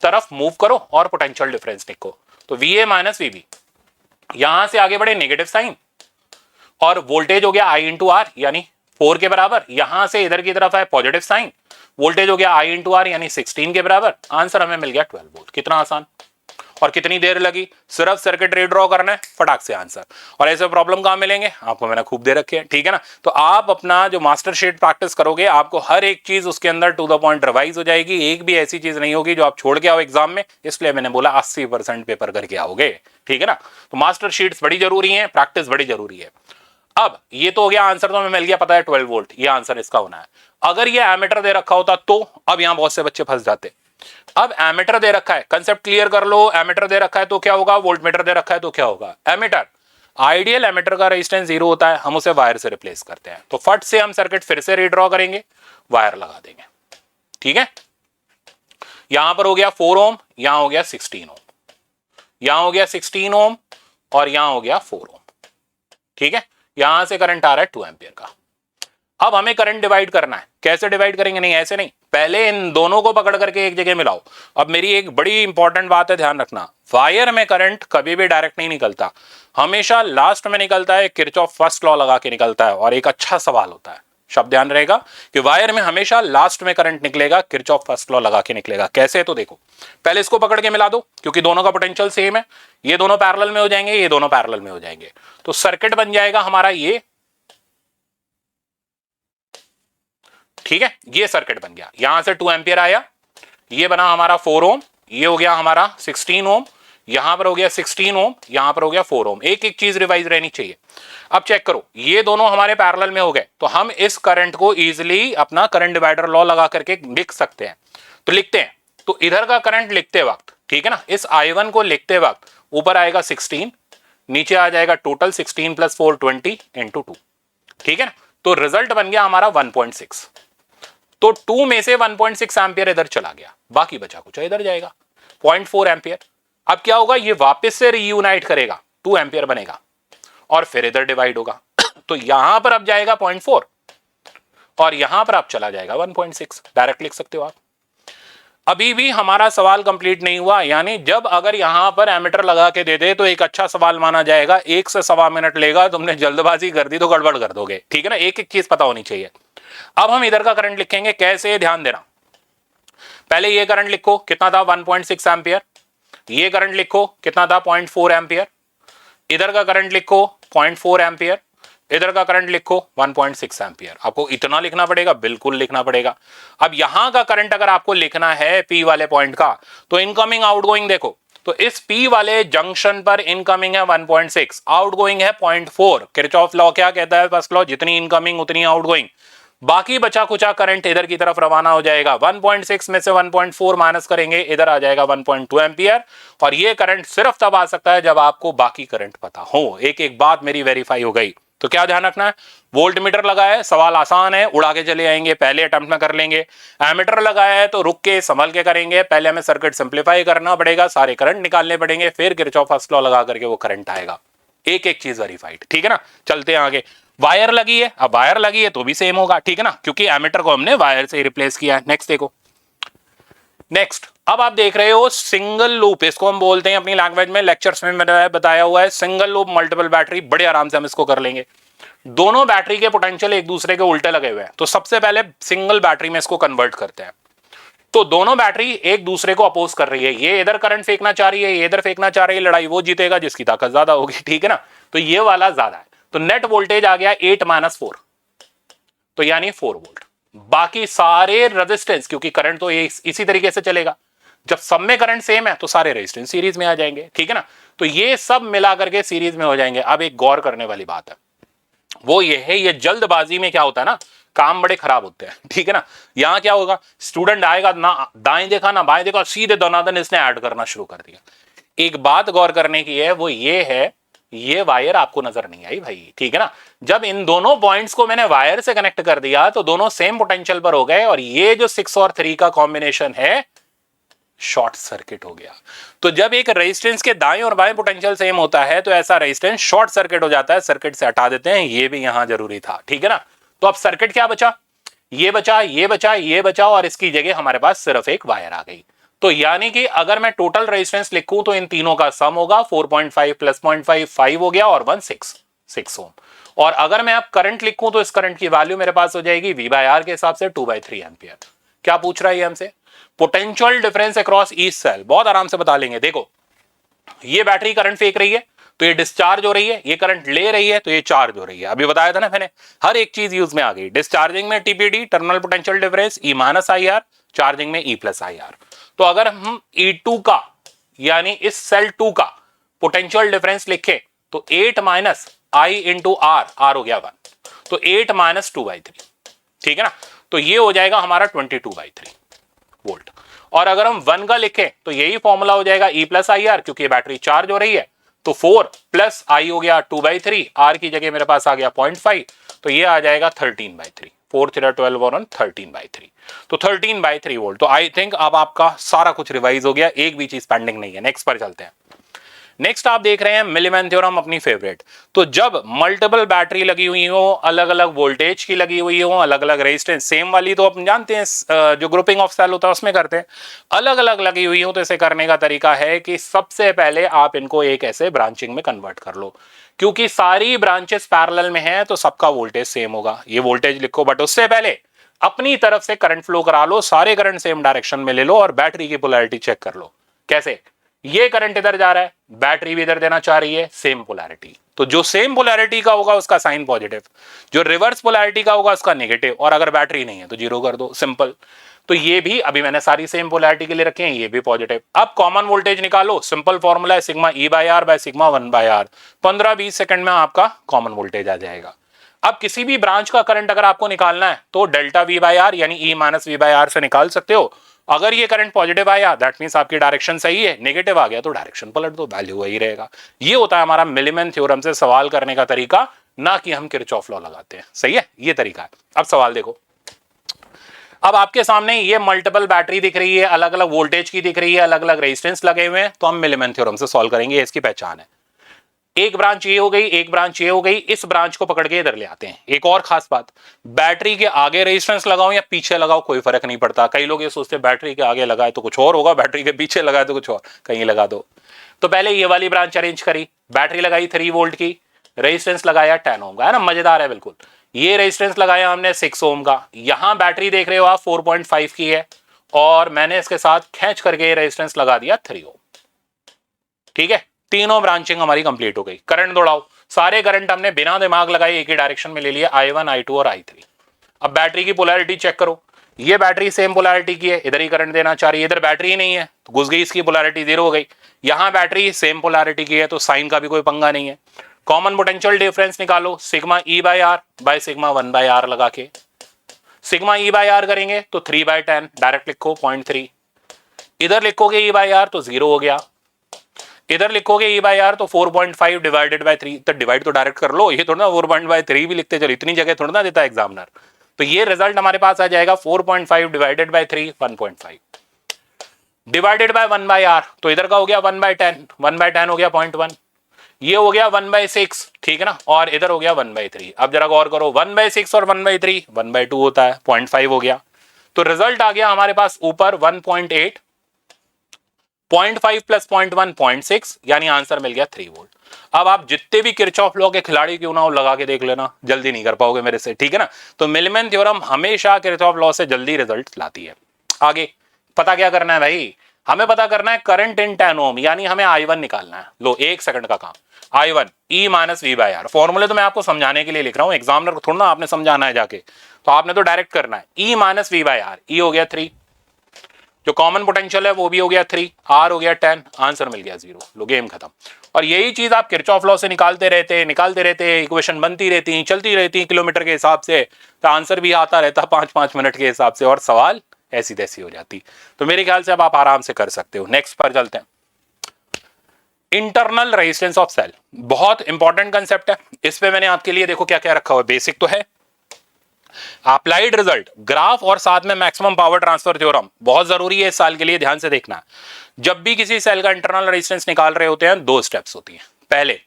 तरफ मूव करो और पोटेंशियल डिफरेंस लिखो। तो VA माइनस VB, यहां से आगे बढ़े नेगेटिव साइन, और वोल्टेज हो गया I इंटू आर यानी 4 के बराबर, यहां से इधर की तरफ है पॉजिटिव साइन, वोल्टेज हो गया I इंटू आर यानी 16 के बराबर। आंसर हमें मिल गया 12 वोल्ट। कितना आसान, और कितनी देर लगी, सिर्फ सर्किट रीड्रॉ करना है, फटाक से आंसर। और ऐसे प्रॉब्लम कहां मिलेंगे, आपको मैंने खूब दे रखे हैं, ठीक है ना। तो आप अपना जो मास्टर शीट प्रैक्टिस करोगे, आपको हर एक चीज उसके अंदर टू द पॉइंट रिवाइज हो जाएगी, एक भी ऐसी चीज नहीं होगी जो आप छोड़ के आओ एग्जाम में। इसलिए मैंने बोला 80% पेपर करके आओगे, ठीक है ना। तो मास्टर शीट्स बड़ी जरूरी है, प्रैक्टिस बड़ी जरूरी है। अब ये तो हो गया आंसर, तो हमें मिल गया पता है 12 वोल्ट, ये आंसर इसका होना है। अगर ये एमीटर दे रखा होता तो, अब यहां बहुत से बच्चे फंस जाते। अब एमीटर दे रखा है, कंसेप्ट क्लियर कर लो, एमीटर दे रखा है तो क्या होगा, वोल्टमीटर दे रखा है तो क्या होगा। एमीटर, आइडियल एमीटर का रेजिस्टेंस 0 होता है, हम उसे वायर से रिप्लेस करते हैं। तो फट से हम सर्किट फिर से रीड्रॉ करेंगे, वायर लगा देंगे, ठीक है। यहां पर हो गया 4 ओम, यहां हो गया 16 ओम, यहां हो गया 16 ओम और यहां हो गया 4 ओम, ठीक है। यहां से करंट आ रहा है 2 एम्पियर का। अब हमें करंट डिवाइड करना है, कैसे डिवाइड करेंगे, नहीं ऐसे नहीं, पहले इन दोनों को पकड़ करके एक जगह मिलाओ। अब मेरी एक बड़ी इंपॉर्टेंट बात है, ध्यान रखना, वायर में करंट कभी भी डायरेक्ट नहीं निकलता, हमेशा लास्ट में निकलता है, किरचॉफ फर्स्ट लॉ लगा के निकलता है। और एक अच्छा सवाल होता है, शब्द ध्यान रहेगा कि वायर में हमेशा लास्ट में करंट निकलेगा, किरचॉफ फर्स्ट लॉ लगा के निकलेगा। कैसे, तो देखो, पहले इसको पकड़ के मिला दो क्योंकि दोनों का पोटेंशियल सेम है, ये दोनों पैरेलल में हो जाएंगे, ये दोनों पैरेलल में हो जाएंगे, तो सर्किट बन जाएगा हमारा ये, ठीक है। ये सर्किट बन गया, यहां से 2 एम्पियर आया, ये बना हमारा 4 ओम, ये हो गया हमारा 16 ओम, यहां पर हो गया 16 ओम, यहां पर हो गया 4 ओम। एक एक चीज रिवाइज रहनी चाहिए। अब चेक करो, ये दोनों हमारे पैरेलल में हो गए, तो हम इस करंट को इजीली अपना करंट डिवाइडर लॉ लगा करके लिख सकते हैं। तो लिखते हैं, तो इधर का करंट लिखते वक्त, ठीक है ना, इस I1 को लिखते वक्त ऊपर आएगा 16, नीचे आ जाएगा टोटल 16 प्लस 4 20 इंटू 2, ठीक है ना। तो रिजल्ट बन गया हमारा 1.6। तो 2 में से 1.6 एम्पियर इधर चला गया, बाकी बचा कुछ इधर जाएगा 0.4 एम्पियर। अब क्या होगा, ये वापस से रीयूनाइट करेगा, 2 एम्पियर बनेगा और फिर इधर डिवाइड होगा। तो यहां पर अब जाएगा 0.4 और यहां पर अब चला जाएगा 1.6, डायरेक्ट लिख सकते हो आप। अभी भी हमारा सवाल कंप्लीट नहीं हुआ, यानी जब अगर यहां पर एमीटर लगा के दे दे तो एक अच्छा सवाल माना जाएगा। 1 से सवा मिनट लेगा, तुमने जल्दबाजी कर दी तो गड़बड़ कर दोगे, ठीक है ना। एक एक चीज पता होनी चाहिए। अब हम इधर का करंट लिखेंगे कैसे, ध्यान देना। पहले ये करंट लिखो, कितना था 1.6 एम्पियर। ये करंट लिखो, कितना था 0.4 एम्पियर। इधर का करंट लिखो 0.4 एम्पियर, इधर का करंट लिखो 1.6 एम्पियर। आपको इतना लिखना पड़ेगा, बिल्कुल लिखना पड़ेगा। अब यहां का करंट अगर आपको लिखना है P वाले पॉइंट का, तो इनकमिंग आउटगोइंग देखो, तो इस P वाले जंक्शन पर इनकमिंग है 1.6, आउटगोइंग है 0.4। किरचॉफ लॉ क्या कहता है, फर्स्ट लॉ, जितनी इनकमिंग उतनी आउटगोइंग। बाकी बचा कुचा करंट इधर की तरफ रवाना हो जाएगा। 1.6 में से 1.4 माइनस करेंगे, इधर आ जाएगा 1.2 एम्पियर। और ये करंट सिर्फ तब आ सकता है जब आपको बाकी करंट पता हो। एक एक बात मेरी वेरीफाई हो गई। तो क्या ध्यान रखना है, वोल्ट मीटर लगा है, सवाल आसान है, उड़ा के चले आएंगे, पहले अटेम्प्ट में कर लेंगे। एमीटर लगाया है तो रुक के संभल के करेंगे, पहले हमें सर्किट सिंप्लीफाई करना पड़ेगा, सारे करंट निकालने पड़ेंगे, फिर किरचॉफ फर्स्ट लॉ लगा करके वो करंट आएगा। एक एक चीज वेरीफाइड, ठीक है ना। चलते हैं आगे। वायर लगी है, अब वायर लगी है तो भी सेम होगा, ठीक है ना, क्योंकि एमीटर को हमने वायर से रिप्लेस किया है। नेक्स्ट देखो, नेक्स्ट अब आप देख रहे हो सिंगल लूप, इसको हम बोलते हैं अपनी लैंग्वेज में, लेक्चर्स में बताया हुआ है सिंगल लूप मल्टीपल बैटरी। बड़े आराम से हम इसको कर लेंगे। दोनों बैटरी के पोटेंशियल एक दूसरे के उल्टे लगे हुए हैं, तो सबसे पहले सिंगल बैटरी में इसको कन्वर्ट करते हैं। तो दोनों बैटरी एक दूसरे को अपोज कर रही है, ये इधर करंट फेंकना चाह रही है, ये इधर फेंकना चाह रही है, लड़ाई वो जीतेगा जिसकी ताकत ज्यादा होगी, ठीक है ना। तो ये वाला ज्यादा है, तो नेट वोल्टेज आ गया 8-4, तो यानी 4 वोल्ट। बाकी सारे रेजिस्टेंस, क्योंकि करंट तो ये इसी तरीके से चलेगा, जब सब में करंट सेम है तो सारे रेजिस्टेंस सीरीज में आ जाएंगे, ठीक है ना। तो ये सब मिला करके सीरीज में हो जाएंगे। अब एक गौर करने वाली बात है, वो ये है, ये जल्दबाजी में क्या होता है ना, काम बड़े खराब होते हैं, ठीक है ना। यहां क्या होगा, स्टूडेंट आएगा ना दाएं देखा ना बाएं देखा, सीधे दनादन इसने ऐड करना शुरू कर दिया। एक बात गौर करने की है, वो ये है, ये वायर आपको नजर नहीं आई भाई, ठीक है ना। जब इन दोनों पॉइंट्स को मैंने वायर से कनेक्ट कर दिया तो दोनों सेम पोटेंशियल पर हो गए, और ये जो 6 और 3 का कॉम्बिनेशन है शॉर्ट सर्किट हो गया। तो जब एक रेजिस्टेंस के दाएं और बाएं पोटेंशियल सेम होता है तो ऐसा रेजिस्टेंस शॉर्ट सर्किट हो जाता है, सर्किट से हटा देते हैं। ये भी यहां जरूरी था, ठीक है ना। तो अब सर्किट क्या बचा, ये बचा, ये बचा, ये बचा, और इसकी जगह हमारे पास सिर्फ एक वायर आ गई। तो यानी कि अगर मैं टोटल रेजिस्टेंस लिखूं तो इन तीनों का सम होगा 4.5 प्लस 0.5 5 हो गया, और 6 ओम। और अगर मैं अब करंट लिखूं तो इस करंट की वैल्यू मेरे पास हो जाएगी V/R के हिसाब से 2/3 एम्पियर। क्या पूछ रहा है ये हमसे, potential difference across each cell. बहुत आराम से बता लेंगे। देखो, ये बैटरी करंट फेंक रही है तो ये डिस्चार्ज हो रही है, ये करंट ले रही है तो ये चार्ज हो रही है। अभी बताया था ना मैंने, हर एक चीज यूज में आ गई। डिस्चार्जिंग में TPD, terminal potential difference, E-IR, charging में E+IR। तो अगर हम E2 का, यानी इस सेल 2 का पोटेंशियल डिफरेंस लिखे तो 8 minus I into R, R हो गया 1, तो 8 माइनस 2/3, ठीक है ना। तो ये हो जाएगा हमारा 22/3 वोल्ट। और अगर हम 1 का लिखें तो यही फॉर्मूला हो जाएगा E+IR, क्योंकि ये बैटरी चार्ज हो रही है, तो 4 प्लस I हो गया 2/3, R की जगह मेरे पास आ गया 0.5, तो ये आ जाएगा 13/3, 4 3 12 और 13/3, तो 13/3 वोल्ट। तो आई थिंक अब आपका सारा कुछ रिवाइज हो गया, एक भी चीज पेंडिंग नहीं है। नेक्स्ट पर चलते हैं। नेक्स्ट आप देख रहे हैं मिलीमैन थ्योरम, अपनी फेवरेट। तो जब मल्टीपल बैटरी लगी हुई हो, अलग अलग वोल्टेज की लगी हुई हो, अलग अलग रेजिस्टेंस, सेम वाली तो अपन जानते हैं जो ग्रुपिंग ऑफ सेल होता है उसमें करते हैं, अलग अलग लगी हुई हो, तो इसे करने का तरीका है कि सबसे पहले आप इनको एक ऐसे ब्रांचिंग में कन्वर्ट कर लो। क्योंकि सारी ब्रांचेस पैरेलल में है तो सबका वोल्टेज सेम होगा। ये वोल्टेज लिखो, बट उससे पहले अपनी तरफ से करंट फ्लो करा लो, सारे करंट सेम डायरेक्शन में ले लो और बैटरी की पोलैरिटी चेक कर लो। कैसे, ये करंट इधर जा रहा है, बैटरी भी इधर देना चाह रही है, सेम पोलैरिटी। तो जो सेम पोलैरिटी का होगा उसका साइन पॉजिटिव, जो रिवर्स पोलैरिटी का होगा उसका नेगेटिव, और अगर बैटरी नहीं है तो जीरो कर दो, सिंपल। तो ये भी अभी मैंने सारी सेम पोलैरिटी के लिए रखे हैं, ये भी पॉजिटिव। अब कॉमन वोल्टेज निकालो, सिंपल फॉर्मूला है sigma E by R by sigma 1 by R. 15-20 second में आपका कॉमन वोल्टेज आ जाएगा। अब किसी भी ब्रांच का करंट अगर आपको निकालना है तो डेल्टा वी बाय आर यानी E minus V by are से निकाल सकते हो। अगर ये करंट पॉजिटिव आया दैट मींस आपकी डायरेक्शन सही है, नेगेटिव आ गया तो डायरेक्शन पलट दो, वैल्यू वही रहेगा। ये होता है हमारा मिलीमैन थ्योरम से सवाल करने का तरीका, ना कि हम किरचॉफ लॉ लगाते हैं। सही है, ये तरीका है। अब सवाल देखो, अब आपके सामने ये मल्टीपल बैटरी दिख रही है, अलग अलग वोल्टेज की दिख रही है, अलग अलग रेजिस्टेंस लगे हुए हैं, तो हम मिलीमैन थ्योरम से सॉल्व करेंगे, इसकी पहचान है। एक ब्रांच ये हो गई, एक ब्रांच ये हो गई, इस ब्रांच को पकड़ के इधर ले आते हैं। एक और खास बात, बैटरी के आगे रेजिस्टेंस लगाओ या पीछे लगाओ कोई फर्क नहीं पड़ता। कई लोग ये सोचते हैं बैटरी के आगे लगाए तो कुछ और होगा, बैटरी के पीछे लगाए तो कुछ और, कहीं लगा दो। तो पहले ये वाली ब्रांच अरेंज करी, बैटरी लगाई 3 वोल्ट की, रेजिस्टेंस लगाया 10 ओम का, है ना, मजेदार है बिल्कुल। ये रेजिस्टेंस लगाया हमने 6 ओम का, यहां बैटरी देख रहे हो आप 4.5 की है, और मैंने इसके साथ खींच करके रेजिस्टेंस लगा दिया 3 ओम। ठीक है, तीनों ब्रांचिंग हमारी कंप्लीट हो गई। करंट दौड़ाओ, सारे करंट हमने बिना दिमाग लगाए एक ही डायरेक्शन में ले लिया, I1 I2 और I3। अब बैटरी की पोलैरिटी चेक करो, ये बैटरी सेम पोलैरिटी की है, इधर ही करंट देना चाह रही है, इधर बैटरी ही नहीं है तो घुस गई, इसकी पोलैरिटी 0 हो गई। यहां बैटरी सेम पोलैरिटी की है तो साइन का भी कोई पंगा नहीं है। कॉमन पोटेंशियल डिफरेंस निकालो, sigma E by R by sigma 1 by R लगा के। सिग्मा ई बाय आर करेंगे तो 3/10, डायरेक्ट लिखो 0.3। इधर लिखोगे ई बाय आर तो 0 हो गया, इधर लिखोगे ई बाय आर तो 4.5 डिवाइडेड बाय 3, तो डिवाइड तो डायरेक्ट कर लो, ये थोड़ा ना 4.3 भी लिखते चलो, इतनी जगह थोड़ा ना देता एग्जामिनर। तो ये रिजल्ट हमारे पास आ जाएगा 4.5 divided by 3 1.5 divided by 1 by R, तो इधर का हो गया 1/10, 1/10 हो गया 0.1, ये हो गया 1/6, ठीक है ना, और इधर हो गया 1/3। अब जरा गौर करो, 1/6 और 1/3 1/2 होता है, 0.5 हो गया। तो रिजल्ट आ गया हमारे पास ऊपर 1.8, 0.5 प्लस 0.1 0.6, यानी आंसर मिल गया 3 वोल्ट। अब आप जितने भी किरचॉफ लॉ के खिलाड़ी क्यों ना हो, लगा के देख लेना, जल्दी नहीं कर पाओगे मेरे से, ठीक है ना। तो मिलीमैन थ्योरम हमेशा किरचॉफ लॉ से जल्दी रिजल्ट लाती है। आगे पता क्या करना है भाई, हमें पता करना है करंट इन 10 ओम, यानी हमें I1 निकालना है। लो 1 सेकंड का काम, I1 E minus V by R. फॉर्मूले तो मैं आपको समझाने के लिए लिख रहा हूं, एग्जामिनर को थोड़ा ना आपने समझाना है जाके, तो आपने तो डायरेक्ट करना है। E minus V by R, E हो गया 3, जो कॉमन पोटेंशियल है वो भी हो गया 3, R हो गया 10, आंसर मिल गया 0। लो गेम खत्म। और यही चीज आप किरचॉफ लॉ से निकालते रहते, इक्वेशन बनती रहती, चलती रहती किलोमीटर के हिसाब से, तो आंसर भी आता रहता 5-5 मिनट के हिसाब से, और सवाल ऐसी तैसी हो जाती। तो मेरे ख्याल से अब आप आराम से कर सकते हो। नेक्स्ट पर चलते हैं, इंटरनल रेजिस्टेंस ऑफ सेल, बहुत इंपॉर्टेंट कंसेप्ट है। इस पे मैंने आपके लिए देखो क्या क्या रखा हुआ है, बेसिक तो है, अप्लाइड रिजल्ट, ग्राफ, और साथ में मैक्सिमम पावर ट्रांसफर थ्योरम, बहुत जरूरी है इस साल के लिए, ध्यान से देखना। जब भी किसी सेल का इंटरनल रेजिस्टेंस निकाल रहे होते हैं 2 स्टेप्स होती हैं। पहले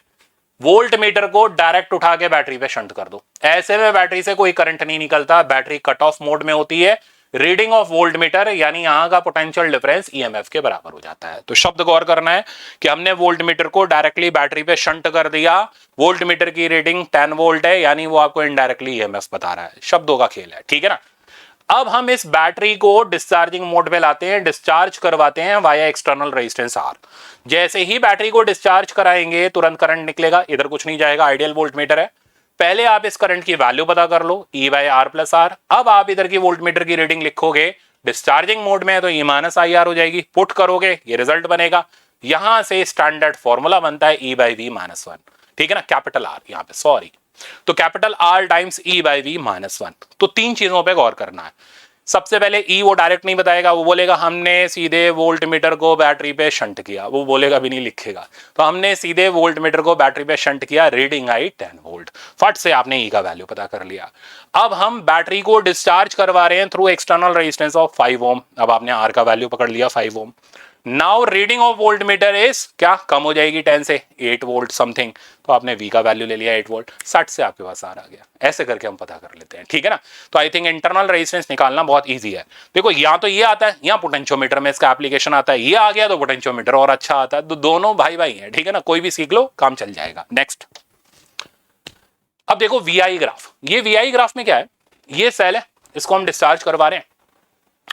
वोल्ट मीटर को डायरेक्ट उठा के बैटरी पे शंट कर दो, ऐसे में बैटरी से कोई करंट नहीं निकलता, बैटरी कट ऑफ मोड में होती है, रीडिंग ऑफ वोल्ट मीटर यानी यहां का पोटेंशियल डिफरेंस ईएमएफ के बराबर हो जाता है। तो शब्द गौर करना है कि हमने वोल्ट मीटर को डायरेक्टली बैटरी पे शंट कर दिया, वोल्ट मीटर की रीडिंग 10 वोल्ट है, यानी वो आपको इनडायरेक्टली ईएमएफ बता रहा है, शब्दों का खेल है, ठीक है ना। अब हम इस बैटरी को डिस्चार्जिंग मोड पे लाते हैं, डिस्चार्ज करवाते हैं वाया एक्सटर्नल रेजिस्टेंस आर। जैसे ही बैटरी को डिस्चार्ज कराएंगे तुरंत करंट निकलेगा, इधर कुछ नहीं जाएगा, आइडियल वोल्ट मीटर है। पहले आप इस करंट की वैल्यू पता कर लो, E by R plus R. अब आप इधर की वोल्ट मीटर की रीडिंग लिखोगे, डिस्चार्जिंग मोड में है तो E माइनस आई आर हो जाएगी, पुट करोगे ये रिजल्ट बनेगा। यहां से स्टैंडर्ड फॉर्मूला बनता है E बाई वी माइनस 1, ठीक है ना, कैपिटल आर यहां पे, सॉरी, तो capital R times E by V minus 1। तो 3 चीजों पे गौर करना है। सबसे पहले E वो डायरेक्ट नहीं बताएगा, वो बोलेगा हमने सीधे वोल्ट मीटर को बैटरी पे शंट किया, वो बोलेगा भी नहीं, लिखेगा। तो हमने सीधे वोल्ट मीटर को बैटरी पे शंट किया, रीडिंग आई 10 वोल्ट, फट से आपने E का वैल्यू पता कर लिया। अब हम बैटरी को डिस्चार्ज करवा रहे हैं through external resistance of 5 ohm, अब आपने R का वैल्यू पकड़ लिया 5 ohm. Now reading of voltmeter is क्या, कम हो जाएगी 10 से 8 वोल्ट समथिंग, तो आपने V का वैल्यू ले लिया 8 वोल्ट, 60 से आपके पास R आ गया। ऐसे करके हम पता कर लेते हैं, ठीक है ना। तो आई थिंक इंटरनल रेजिस्टेंस निकालना बहुत इजी है। देखो यहाँ तो ये आता है, यहाँ पोटेंशियोमीटर में इसका एप्लीकेशन आता है, ये आ गया तो पोटेंशियोमीटर और अच्छा आता है, तो दोनों भाई भाई हैं, ठीक है ना, कोई भी सीख लो काम चल जाएगा। नेक्स्ट, अब देखो VI ग्राफ, ये VI ग्राफ में क्या है, ये सेल है, इसको हम डिस्चार्ज करवा रहे हैं,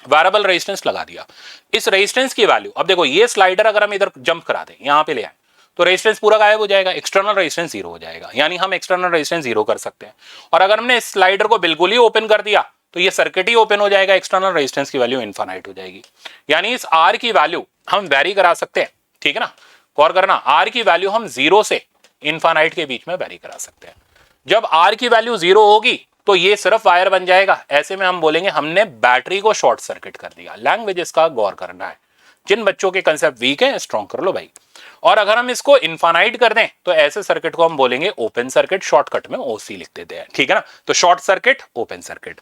वेरिएबल रेजिस्टेंस लगा दिया, इस रेजिस्टेंस की वैल्यू, अब देखो ये स्लाइडर अगर हम इधर जंप करा दें, यहां पे ले आए, तो रेजिस्टेंस पूरा गायब हो जाएगा, एक्सटर्नल रेजिस्टेंस 0 हो जाएगा, यानी हम एक्सटर्नल रेजिस्टेंस 0 कर सकते हैं। और अगर हमने इस स्लाइडर को बिल्कुल ही ओपन कर दिया तो ये सर्किट ही ओपन हो जाएगा, एक्सटर्नल रेजिस्टेंस की वैल्यू इनफाइनाइट हो जाएगी। यानी इस आर की वैल्यू हम वेरी करा सकते हैं, ठीक है ना, गौर करना, आर की वैल्यू हम 0 से इनफाइनाइट के बीच में वेरी करा सकते हैं। जब आर की वैल्यू 0 होगी तो ये सिर्फ वायर बन जाएगा, ऐसे में हम बोलेंगे हमने बैटरी को शॉर्ट सर्किट कर दिया। लैंग्वेज इसका गौर करना है, जिन बच्चों के कंसेप्ट वीक है स्ट्रॉन्ग कर लो भाई। और अगर हम इसको इनफाइनाइट कर दें तो ऐसे सर्किट को हम बोलेंगे ओपन सर्किट, शॉर्टकट में ओसी लिख देते हैं, ठीक है ना। तो शॉर्ट सर्किट, ओपन सर्किट।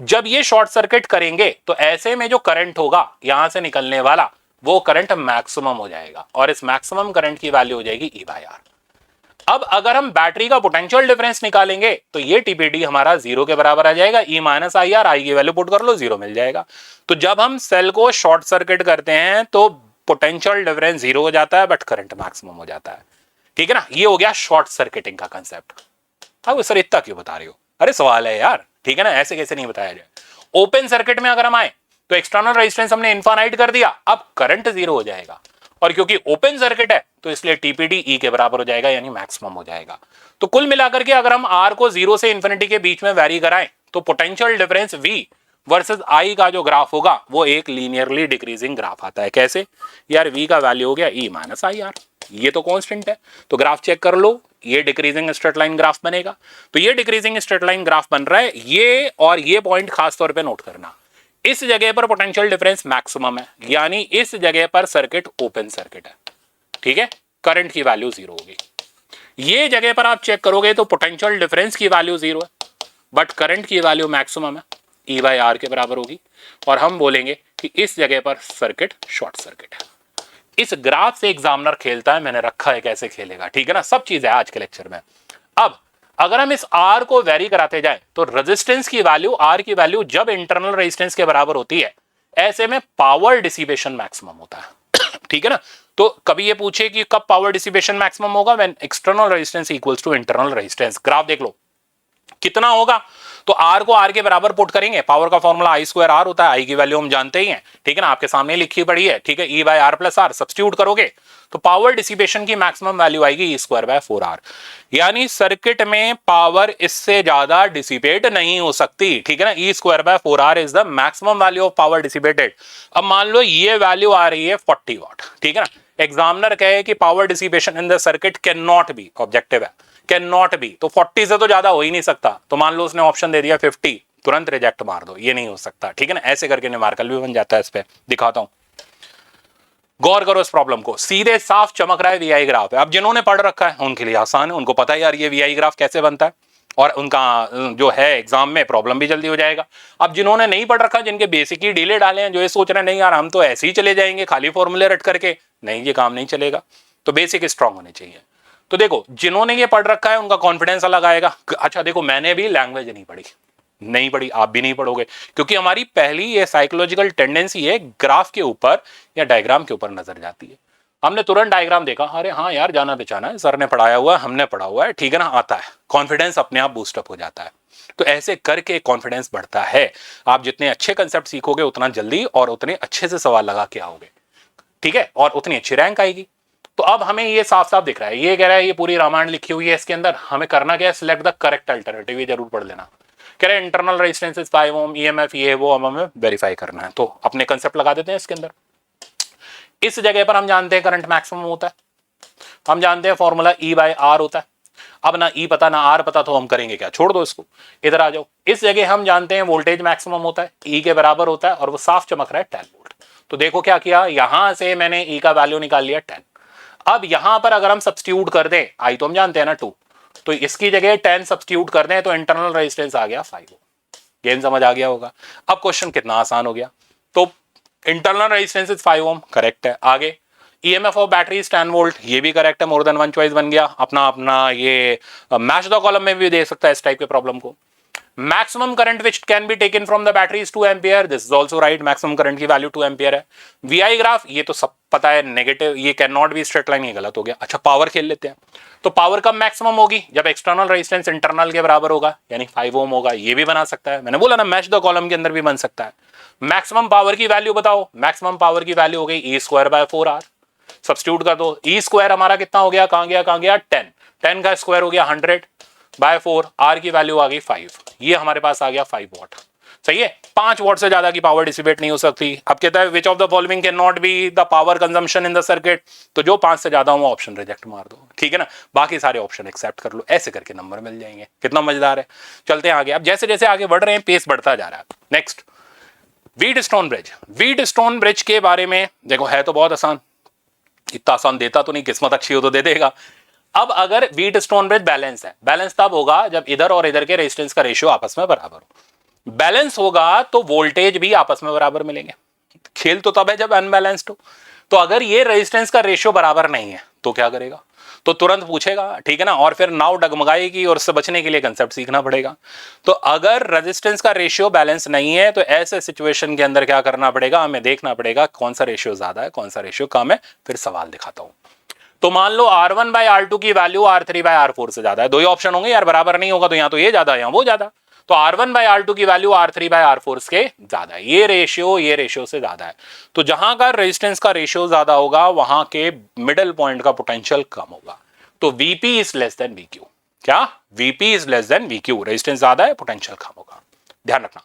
जब ये शॉर्ट सर्किट करेंगे तो ऐसे में जो करंट होगा यहां से निकलने वाला, वो करंट मैक्सिमम हो जाएगा और इस मैक्सिमम करंट की वैल्यू हो जाएगी ई बाई आर। अब अगर हम बैटरी का पोटेंशियल डिफरेंस निकालेंगे तो ये टीपीडी हमारा 0 के बराबर आ जाएगा, ई माइनस आई आर, आई की वैल्यू पुट कर लो 0 मिल जाएगा। तो जब हम सेल को शॉर्ट सर्किट करते हैं तो पोटेंशियल डिफरेंस 0 हो जाता है बट करंट मैक्सिमम हो जाता है, ठीक है ना। ये हो गया शॉर्ट सर्किटिंग का कंसेप्ट। अब सर इतना क्यों बता रहे हो, अरे सवाल है यार, ठीक है ना, ऐसे कैसे नहीं बताया जाए। ओपन सर्किट में अगर हम आए तो एक्सटर्नल रेजिस्टेंस हमने इनफाइनाइट कर दिया, अब करंट 0 हो जाएगा और क्योंकि ओपन सर्किट है तो इसलिए टीपीडी ई के बराबर हो जाएगा, यानी मैक्सिमम हो जाएगा। तो कुल मिलाकर के अगर हम आर को 0 से इंफिनिटी के बीच में वैरी कराएं तो potential difference V versus I का जो ग्राफ होगा वो एक लीनियरली डिक्रीजिंग ग्राफ आता है। कैसे यार, वी का वैल्यू हो गया ई माइनस आई आर, ये तो कांस्टेंट है, तो ग्राफ चेक कर लो, ये डिक्रीजिंग स्ट्रेट लाइन ग्राफ बनेगा। तो ये डिक्रीजिंग स्ट्रेट लाइन ग्राफ बन रहा है, ये और ये पॉइंट खास तौर पे नोट करना, इस जगह पर पोटेंशियल डिफरेंस मैक्सिमम है, यानी इस जगह पर सर्किट ओपन सर्किट है, ठीक है, करंट की वैल्यू 0 होगी। ये जगह पर आप चेक करोगे तो पोटेंशियल डिफरेंस की वैल्यू 0 है बट करंट की वैल्यू मैक्सिमम है, ई बाई आर के बराबर होगी, और हम बोलेंगे कि इस जगह पर सर्किट शॉर्ट सर्किट है। इस ग्राफ से एग्जामिनर खेलता है, मैंने रखा है कैसे खेलेगा, ठीक है ना, सब चीज है आज के लेक्चर में। अब अगर हम इस आर को वेरी कराते जाए तो रेजिस्टेंस की वैल्यू, आर की वैल्यू जब इंटरनल रेजिस्टेंस के बराबर होती है, ऐसे में पावर डिसिपेशन मैक्सिमम होता है ठीक है ना। तो कभी ये पूछे कि कब पावर डिसिपेशन मैक्सिमम होगा, when external resistance equals to internal resistance. Graph देख लो कितना होगा, तो आर को आर के बराबर पुट करेंगे, पावर का फॉर्मूला आई स्क्वायर आर होता है, आई की वैल्यू हम जानते ही हैं, ठीक है ना, आपके सामने लिखी पड़ी है, ठीक है, E by R plus R substitute करोगे तो पावर डिसिपेशन की मैक्सिमम वैल्यू आएगी ई स्क्वायर बाय 4r, यानी सर्किट में पावर इससे ज्यादा डिसिपेट नहीं हो सकती, ठीक है ना। E square by 4r is the maximum value of power dissipated. अब मान लो ये वैल्यू आ रही है 40 वाट, ठीक है ना, एग्जामिनर कहे कि power dissipation in the circuit can not be, objective है कैन नॉट बी, तो 40 से तो ज्यादा हो ही नहीं सकता, तो मान लो उसने ऑप्शन दे दिया 50, तुरंत रिजेक्ट मार दो, ये नहीं हो सकता, ठीक है ना। ऐसे करके न्यूमेरिकल भी बन जाता है। इस पे दिखाता हूं, गौर करो इस प्रॉब्लम को, सीधे साफ चमक रहा है वीआई ग्राफ है। अब जिन्होंने पढ़ रखा है उनके लिए आसान है, उनको पता है यार ये वीआई ग्राफ कैसे बनता है, और उनका जो है एग्जाम में प्रॉब्लम भी जल्दी हो जाएगा। अब जिन्होंने नहीं पढ़ रखा, जिनके बेसिक ही ढीले डाले हैं, जो ये सोच रहे हैं नहीं यार हम तो ऐसे ही चले जाएंगे खाली फॉर्मूले रट करके, नहीं ये काम नहीं चलेगा, तो बेसिक स्ट्रांग होने चाहिए। तो देखो जिन्होंने ये पढ़ रखा है उनका कॉन्फिडेंस अलग आएगा। अच्छा देखो मैंने भी लैंग्वेज नहीं पढ़ी, आप भी नहीं पढ़ोगे, क्योंकि हमारी पहली ये साइकोलॉजिकल टेंडेंसी है ग्राफ के ऊपर या डायग्राम के ऊपर नजर जाती है। हमने तुरंत डायग्राम देखा, अरे हाँ यार जाना पहचाना है, सर ने पढ़ाया हुआ है, हमने पढ़ा हुआ है, ठीक है ना, आता है, कॉन्फिडेंस अपने आप बूस्टअप हो जाता है। तो ऐसे करके कॉन्फिडेंस बढ़ता है। आप जितने अच्छे कंसेप्ट सीखोगे उतना जल्दी और उतने अच्छे से सवाल लगा के आओगे, ठीक है, और उतनी अच्छी रैंक आएगी। तो अब हमें ये साफ साफ दिख रहा है, ये कह रहा है ये पूरी रामायण लिखी हुई है, इसके अंदर हमें करना क्या है, सिलेक्ट द करेक्ट अल्टरनेटिव, ये जरूर पढ़ लेना। कह रहे इंटरनल रेजिस्टेंस 5 ओम, ईएमएफ ये वो हमें वेरीफाई करना है, तो अपने कंसेप्ट लगा देते हैं इसके अंदर। इस जगह पर हम जानते हैं करंट मैक्सिमम होता है, हम जानते हैं फॉर्मूला ई बाय आर होता है। अब ना ई पता ना आर पता, तो हम करेंगे क्या, छोड़ दो इसको, इधर आ जाओ। इस जगह हम जानते हैं वोल्टेज मैक्सिमम होता है, ई के बराबर होता है, और वो साफ चमक रहा है 10 वोल्ट। तो देखो क्या किया, यहां से मैंने ई का वैल्यू निकाल लिया 10। अब यहां पर अगर हम सब्स्टिट्यूट कर दें, आई तो हम जानते हैं ना 2, तो इसकी जगह 10 सब्स्टिट्यूट कर दें तो इंटरनल रेजिस्टेंस आ गया 5 ओम। गेम समझ आ गया होगा। अब क्वेश्चन कितना आसान हो गया, तो internal resistance is 5 ohm, correct है। आगे EMF of battery is 10 volt, ये भी करेक्ट है, मोर देन वन चॉइस बन गया। अपना अपना ये मैच द कॉलम में भी दे सकता है इस टाइप के प्रॉब्लम को। Maximum current which can be taken from the battery is 2 ampere, this is also right, maximum current की वैल्यू 2 एम्पियर है। वीआई ग्राफ ये तो सब पता है, नेगेटिव, ये can not be straight line, ये गलत हो गया। अच्छा पावर खेल लेते हैं, तो पावर कब मैक्सिमम होगी, जब एक्सटर्नल रेजिस्टेंस इंटरनल के बराबर होगा, यानी 5 ओम होगा। ये भी बना सकता है, मैंने बोला ना मैच द कॉलम के अंदर भी बन सकता है। मैक्सिमम पावर की वैल्यू बताओ, मैक्सिमम पावर की वैल्यू हो गई ई स्क्वायर बाय 4r, सब्स्टिट्यूट कर दो। ई स्क्वायर हमारा कितना हो गया, कहां गया 10, 10 का स्क्वायर हो गया 100 बाय 4, आर की वैल्यू आ गई 5, ये हमारे पास आ गया 5 वॉट। सही है, 5 वॉट से ज्यादा की पावर डिसिपेट नहीं हो सकती। अब कहता है which of the following can not be the power consumption in the circuit, तो जो 5 से ज्यादा हो ऑप्शन रिजेक्ट मार दो, ठीक है ना, बाकी सारे ऑप्शन एक्सेप्ट कर लो, ऐसे करके नंबर मिल जाएंगे। कितना मजेदार है। चलते हैं आगे। अब जैसे जैसे आगे बढ़ रहे हैं पेस बढ़ता जा रहा है। Next, Wheatstone bridge. Wheatstone bridge के बारे में देखो, है तो बहुत आसान, इतना आसान देता तो नहीं, किस्मत अच्छी हो तो दे देगा। अब अगर व्हीटस्टोन ब्रिज बैलेंस है, बैलेंस तब होगा जब इधर और इधर के रेजिस्टेंस का रेशियो आपस में बराबर हो। बैलेंस होगा तो वोल्टेज भी आपस में बराबर मिलेंगे। खेल तो तब है जब अनबैलेंस्ड हो। तो अगर ये रेजिस्टेंस का रेशियो बराबर नहीं है तो क्या करेगा, तो तुरंत पूछेगा, ठीक है ना, और फिर नाव डगमगाएगी और उससे बचने के लिए कंसेप्ट सीखना पड़ेगा। तो अगर रेजिस्टेंस का रेशियो बैलेंस नहीं है तो ऐसे सिचुएशन के अंदर क्या करना पड़ेगा, हमें देखना पड़ेगा कौन सा रेशियो ज्यादा है कौन सा रेशियो कम है। फिर सवाल दिखाता हूं। तो मान लो R1/R2 की वैल्यू R3/R4 से ज्यादा है, दो ही ऑप्शन होंगे यार, बराबर नहीं होगा तो यहां तो ये ज्यादा है यहां वो ज्यादा। तो R1/R2 की वैल्यू R3/R4 के ज्यादा है, ये रेशियो से ज्यादा है। तो जहां का रेजिस्टेंस का रेशियो ज्यादा होगा वहां के मिडिल पॉइंट का पोटेंशियल कम होगा। तो VP is less than VQ। क्या? VP is less than VQ, resistance ज्यादा है पोटेंशियल कम होगा, ध्यान रखना।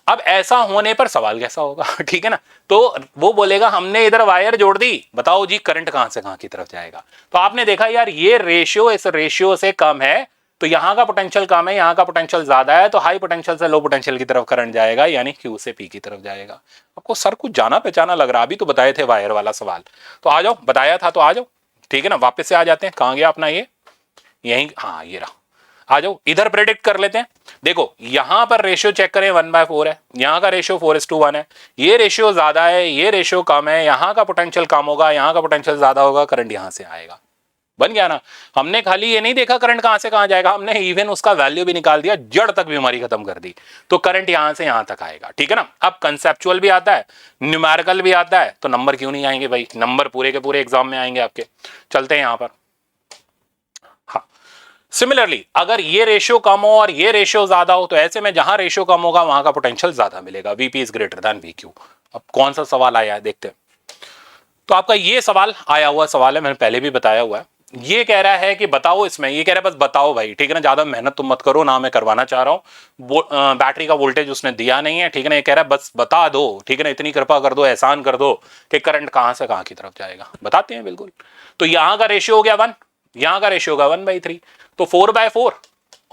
अब ऐसा होने पर सवाल कैसा होगा, ठीक है ना, तो वो बोलेगा हमने इधर वायर जोड़ दी, बताओ जी करंट कहां से कहां की तरफ जाएगा। तो आपने देखा यार ये रेशियो इस रेशियो से कम है, तो यहां का पोटेंशियल कम है, यहां का पोटेंशियल ज्यादा है, तो हाई पोटेंशियल से लो पोटेंशियल की तरफ करंट जाएगा, यानी Q से P की तरफ जाएगा। आपको सर कुछ जाना पहचाना लग रहा, अभी तो बताए थे वायर वाला सवाल, तो आ जाओ, बताया था तो आ जाओ, ठीक है ना। वापस से आ जाते हैं, कहां गया अपना ये, यहीं, हाँ ये रहा, आ जाओ इधर प्रेडिक्ट कर लेते हैं। देखो यहां पर रेशियो चेक करें 1/4 है, यहां का रेशियो 4:1 है, ये रेशियो ज्यादा है ये रेशियो कम है, यहां का पोटेंशियल कम होगा यहां का पोटेंशियल ज्यादा होगा, करंट यहां से आएगा। बन गया ना। हमने खाली ये नहीं देखा करंट कहां से कहां जाएगा, हमने इवन उसका वैल्यू भी निकाल दिया, जड़ तक बीमारी खत्म कर दी। तो करंट यहां से यहां तक आएगा, ठीक है ना। अब कंसेप्चुअल भी आता है, न्यूमेरिकल भी आता है, तो नंबर क्यों नहीं आएंगे भाई, नंबर पूरे के पूरे एग्जाम में आएंगे आपके। चलते हैं यहां पर। हाँ, सिमिलरली अगर ये रेशियो कम हो और ये रेशियो ज्यादा हो, तो ऐसे में जहां रेशियो कम होगा वहां का पोटेंशियल ज्यादा मिलेगा, VP is greater than VQ। अब कौन सा सवाल आया है देखते हैं। तो आपका ये सवाल आया हुआ सवाल है, मैंने पहले भी बताया हुआ है। ये कह रहा है कि बताओ, इसमें ये कह रहा है बस बताओ भाई, ठीक है ना, ज्यादा मेहनत तुम मत करो ना, मैं करवाना चाह रहा हूं। बैटरी का वोल्टेज उसने दिया नहीं है, ठीक है ना, ये कह रहा है बस बता दो, ठीक है ना, इतनी कृपा कर दो, एहसान कर दो कि करंट कहां से कहां की तरफ जाएगा। बताते हैं बिल्कुल। तो यहां का रेशियो हो गया 1, यहां का रेशियो होगा 1/3, तो 4/4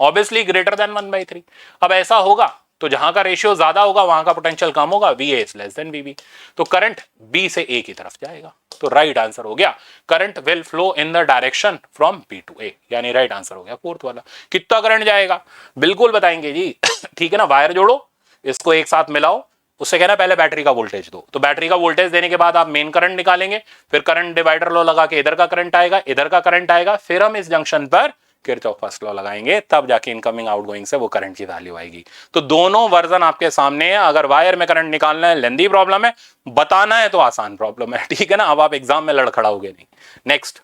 ऑब्वियसली ग्रेटर देन 1/3। अब ऐसा होगा तो जहां का रेशियो ज्यादा होगा वहां का पोटेंशियल कम होगा, VA is less than VB, तो करंट B से A की तरफ जाएगा। तो राइट आंसर हो गया, current will flow in the direction from B to A, यानी राइट आंसर हो गया फोर्थ वाला। कितना करंट जाएगा बिल्कुल बताएंगे जी ठीक है ना। वायर जोड़ो, इसको एक साथ मिलाओ, उससे कहना पहले बैटरी का वोल्टेज दो, तो बैटरी का वोल्टेज देने के बाद आप मेन करंट निकालेंगे, फिर करंट डिवाइडर लॉ लगा के इधर का करंट आएगा इधर का करंट आएगा, फिर हम इस जंक्शन पर किरचॉफ फर्स्ट लॉ लगाएंगे, तब जाके इनकमिंग आउटगोइंग से वो करंट की वैल्यू आएगी। तो दोनों वर्जन आपके सामने है। अगर वायर में करंट निकालना है लेंदी प्रॉब्लम है, बताना है तो आसान प्रॉब्लम है, ठीक है ना। अब आप एग्जाम में लड़खड़ाओगे नहीं। नेक्स्ट,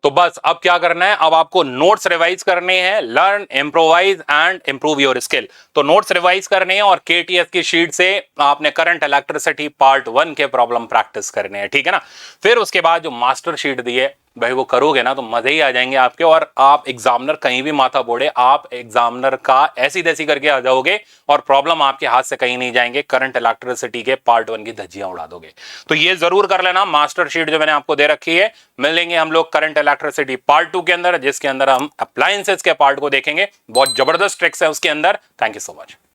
तो बस अब क्या करना है, अब आपको नोट्स रिवाइज करने हैं, learn improvise and improve your skill. तो नोट्स रिवाइज करने हैं और KTS की शीट से आपने करंट इलेक्ट्रिसिटी पार्ट 1 के प्रॉब्लम प्रैक्टिस करने हैं, ठीक है ना। फिर उसके बाद जो मास्टर शीट दी है भाई वो करोगे ना तो मजे ही आ जाएंगे आपके, और आप एग्जामिनर कहीं भी माथा बोड़े, आप एग्जामिनर का ऐसी तैसी करके आ जाओगे और प्रॉब्लम आपके हाथ से कहीं नहीं जाएंगे, करंट इलेक्ट्रिसिटी के पार्ट 1 की धज्जियां उड़ा दोगे। तो ये जरूर कर लेना, मास्टर शीट जो मैंने आपको दे रखी है। मिलेंगे हम लोग करंट इलेक्ट्रिसिटी पार्ट 2 के अंदर, जिसके अंदर हम अप्लायंसेस के पार्ट को देखेंगे, बहुत जबरदस्त ट्रिक्स है उसके अंदर। Thank you so much.